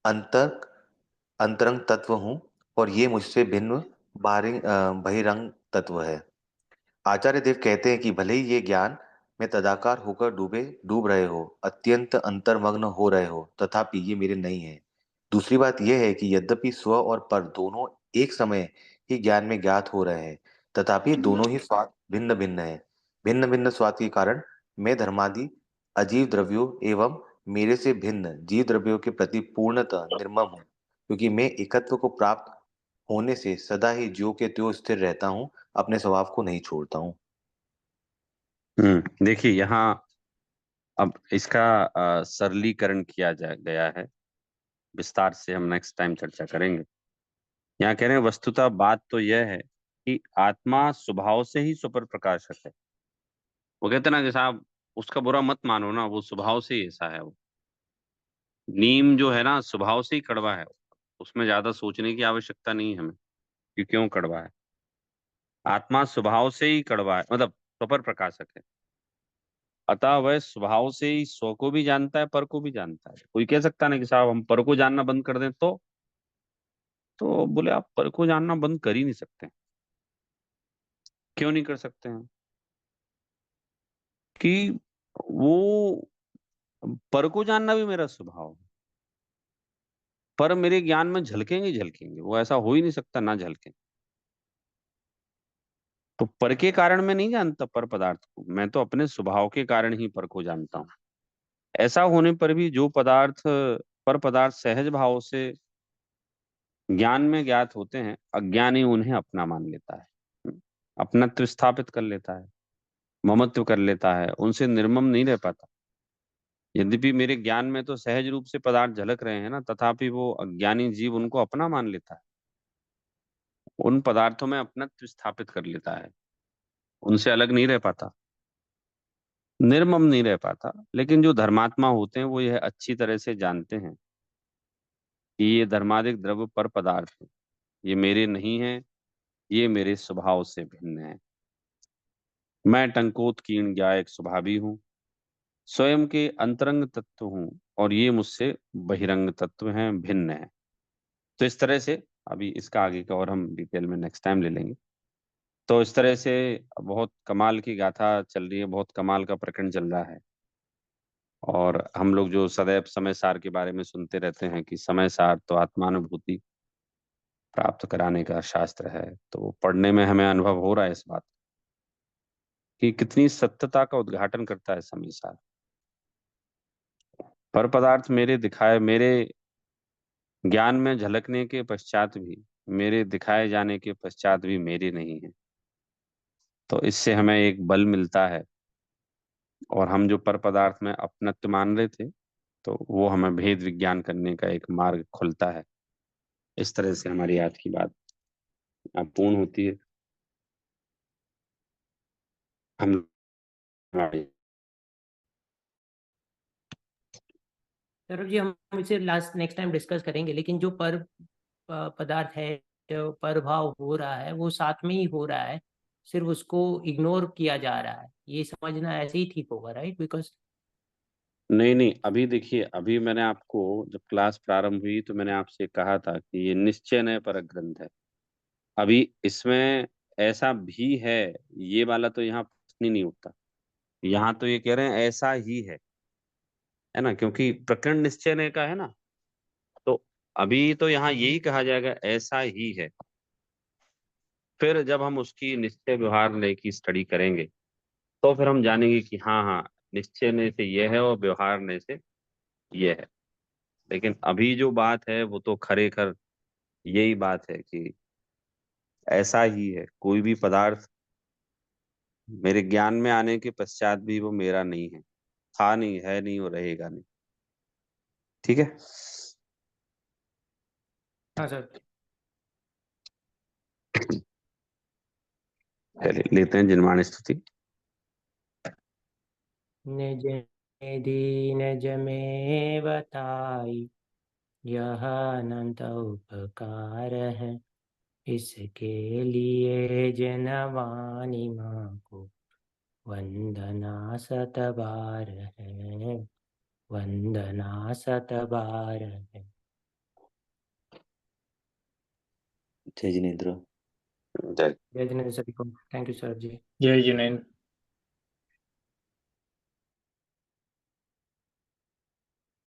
अंतर अंतरंग तत्व हूँ, और ये मुझसे भिन्न बहिरंग तत्व है। आचार्य देव कहते हैं कि भले ही ये ज्ञान में तदाकार होकर डूब रहे हो, अत्यंत अंतर्मग्न हो रहे हो, तथापि ये मेरे नहीं है। दूसरी बात यह है कि यद्यपि स्व और पर दोनों एक समय ही ज्ञान में ज्ञात हो रहे हैं, तथापि दोनों ही स्वाद भिन्न भिन्न है। भिन्न भिन्न स्वाद के कारण मैं धर्मादि अजीव द्रव्यों एवं मेरे से भिन्न जीव द्रव्यों के प्रति पूर्णतः निर्मम हूँ, क्योंकि मैं एकत्व को प्राप्त होने से सदा ही ज्यों के त्यों स्थिर रहता हूँ, अपने स्वभाव को नहीं छोड़ता हूँ। देखिए यहाँ अब इसका सरलीकरण किया जा गया है, विस्तार से हम नेक्स्ट टाइम चर्चा करेंगे। यहाँ कह रहे हैं वस्तुतः बात तो यह है कि आत्मा स्वभाव से ही सुपर प्रकाशक है। वो कहते हैं ना कि साहब उसका बुरा मत मानो ना, वो स्वभाव से ही ऐसा है। वो नीम जो है ना स्वभाव से ही कड़वा है, उसमें ज्यादा सोचने की आवश्यकता नहीं है हमें कि क्यों कड़वा है। आत्मा स्वभाव से ही कड़वा है, मतलब सुपर प्रकाशक है, अतः वह स्वभाव से ही स्व को भी जानता है, पर को भी जानता है। कोई कह सकता ना कि साहब हम पर को जानना बंद कर दें, तो बोले आप पर को जानना बंद कर ही नहीं सकते। क्यों नहीं कर सकते हैं? कि वो पर को जानना भी मेरा स्वभाव है। पर मेरे ज्ञान में झलकेंगे ही झलकेंगे, वो ऐसा हो ही नहीं सकता ना झलके। तो पर के कारण मैं नहीं जानता पर पदार्थ को, मैं तो अपने स्वभाव के कारण ही पर को जानता हूँ। ऐसा होने पर भी जो पदार्थ पर पदार्थ सहज भाव से ज्ञान में ज्ञात होते हैं, अज्ञानी उन्हें अपना मान लेता है, अपनत्व स्थापित कर लेता है, ममत्व कर लेता है, उनसे निर्मम नहीं रह पाता। यद्यपि मेरे ज्ञान में तो सहज रूप से पदार्थ झलक रहे हैं ना, तथापि वो अज्ञानी जीव उनको अपना मान लेता है, उन पदार्थों में अपनत्व स्थापित कर लेता है, उनसे अलग नहीं रह पाता, निर्मम नहीं रह पाता। लेकिन जो धर्मात्मा होते हैं वो यह अच्छी तरह से जानते हैं कि ये धर्मादिक द्रव्य पर पदार्थ है, ये मेरे नहीं है, ये मेरे स्वभाव से भिन्न है। मैं टंकोत कीर्ण ज्ञायक स्वभावी हूँ, स्वयं के अंतरंग तत्व हूँ, और ये मुझसे बहिरंग तत्व हैं, भिन्न है। तो इस तरह से अभी इसका आगे का और हम डिटेल में नेक्स्ट टाइम ले लेंगे। तो इस तरह से बहुत कमाल की गाथा चल रही है, बहुत कमाल का प्रकरण चल रहा है। और हम लोग जो सदैव समय सार के बारे में सुनते रहते हैं कि समय सार तो आत्मानुभूति प्राप्त कराने का शास्त्र है, तो पढ़ने में हमें अनुभव हो रहा है इस बात कि कितनी सत्यता का उद्घाटन करता है समय सार। पर पदार्थ मेरे दिखाए, मेरे ज्ञान में झलकने के पश्चात भी, मेरे दिखाए जाने के पश्चात भी मेरे नहीं है। तो इससे हमें एक बल मिलता है, और हम जो पर पदार्थ में अपनत्व मान रहे थे, तो वो हमें भेद विज्ञान करने का एक मार्ग खुलता है। इस तरह से हमारी आज की बात पूर्ण होती है। हम हमारी सर जी, हम इसे लास्ट नेक्स्ट टाइम डिस्कस करेंगे, लेकिन जो पर पदार्थ है, जो पर भाव हो रहा है वो साथ में ही हो रहा है, सिर्फ उसको इग्नोर किया जा रहा है, ये समझना ऐसे ही ठीक होगा, राइट? बिकॉज नहीं नहीं, अभी देखिए, अभी मैंने आपको जब क्लास प्रारंभ हुई तो मैंने आपसे कहा था कि ये निश्चय नय परक ग्रंथ है। अभी इसमें ऐसा भी है, ये वाला तो यहाँ प्रश्न ही नहीं उठता। यहाँ तो ये कह रहे हैं ऐसा ही है ना, क्योंकि प्रकरण निश्चय नय का है ना। तो अभी तो यहाँ यही कहा जाएगा ऐसा ही है। फिर जब हम उसकी निश्चय व्यवहार नय की स्टडी करेंगे, तो फिर हम जानेंगे कि हाँ हाँ, निश्चय नय से ये है और व्यवहार नय से ये है। लेकिन अभी जो बात है वो तो खरे खर यही बात है कि ऐसा ही है। कोई भी पदार्थ मेरे ज्ञान में आने के पश्चात भी वो मेरा नहीं है, था नहीं, है नहीं और रहेगा नहीं। ठीक है। हाँ सर। चलिए लेते हैं जिनवाणी स्तुति। निज दीन जमे बताई, यह अनंत उपकार है, इसके लिए जनवानी माँ को वंदना शत बार है, वंदना शत बार है। जय जिनेन्द्र। जय जय जिनेन्द्र सभी को। थैंक यू सर जी। जय जिनेन्द्र।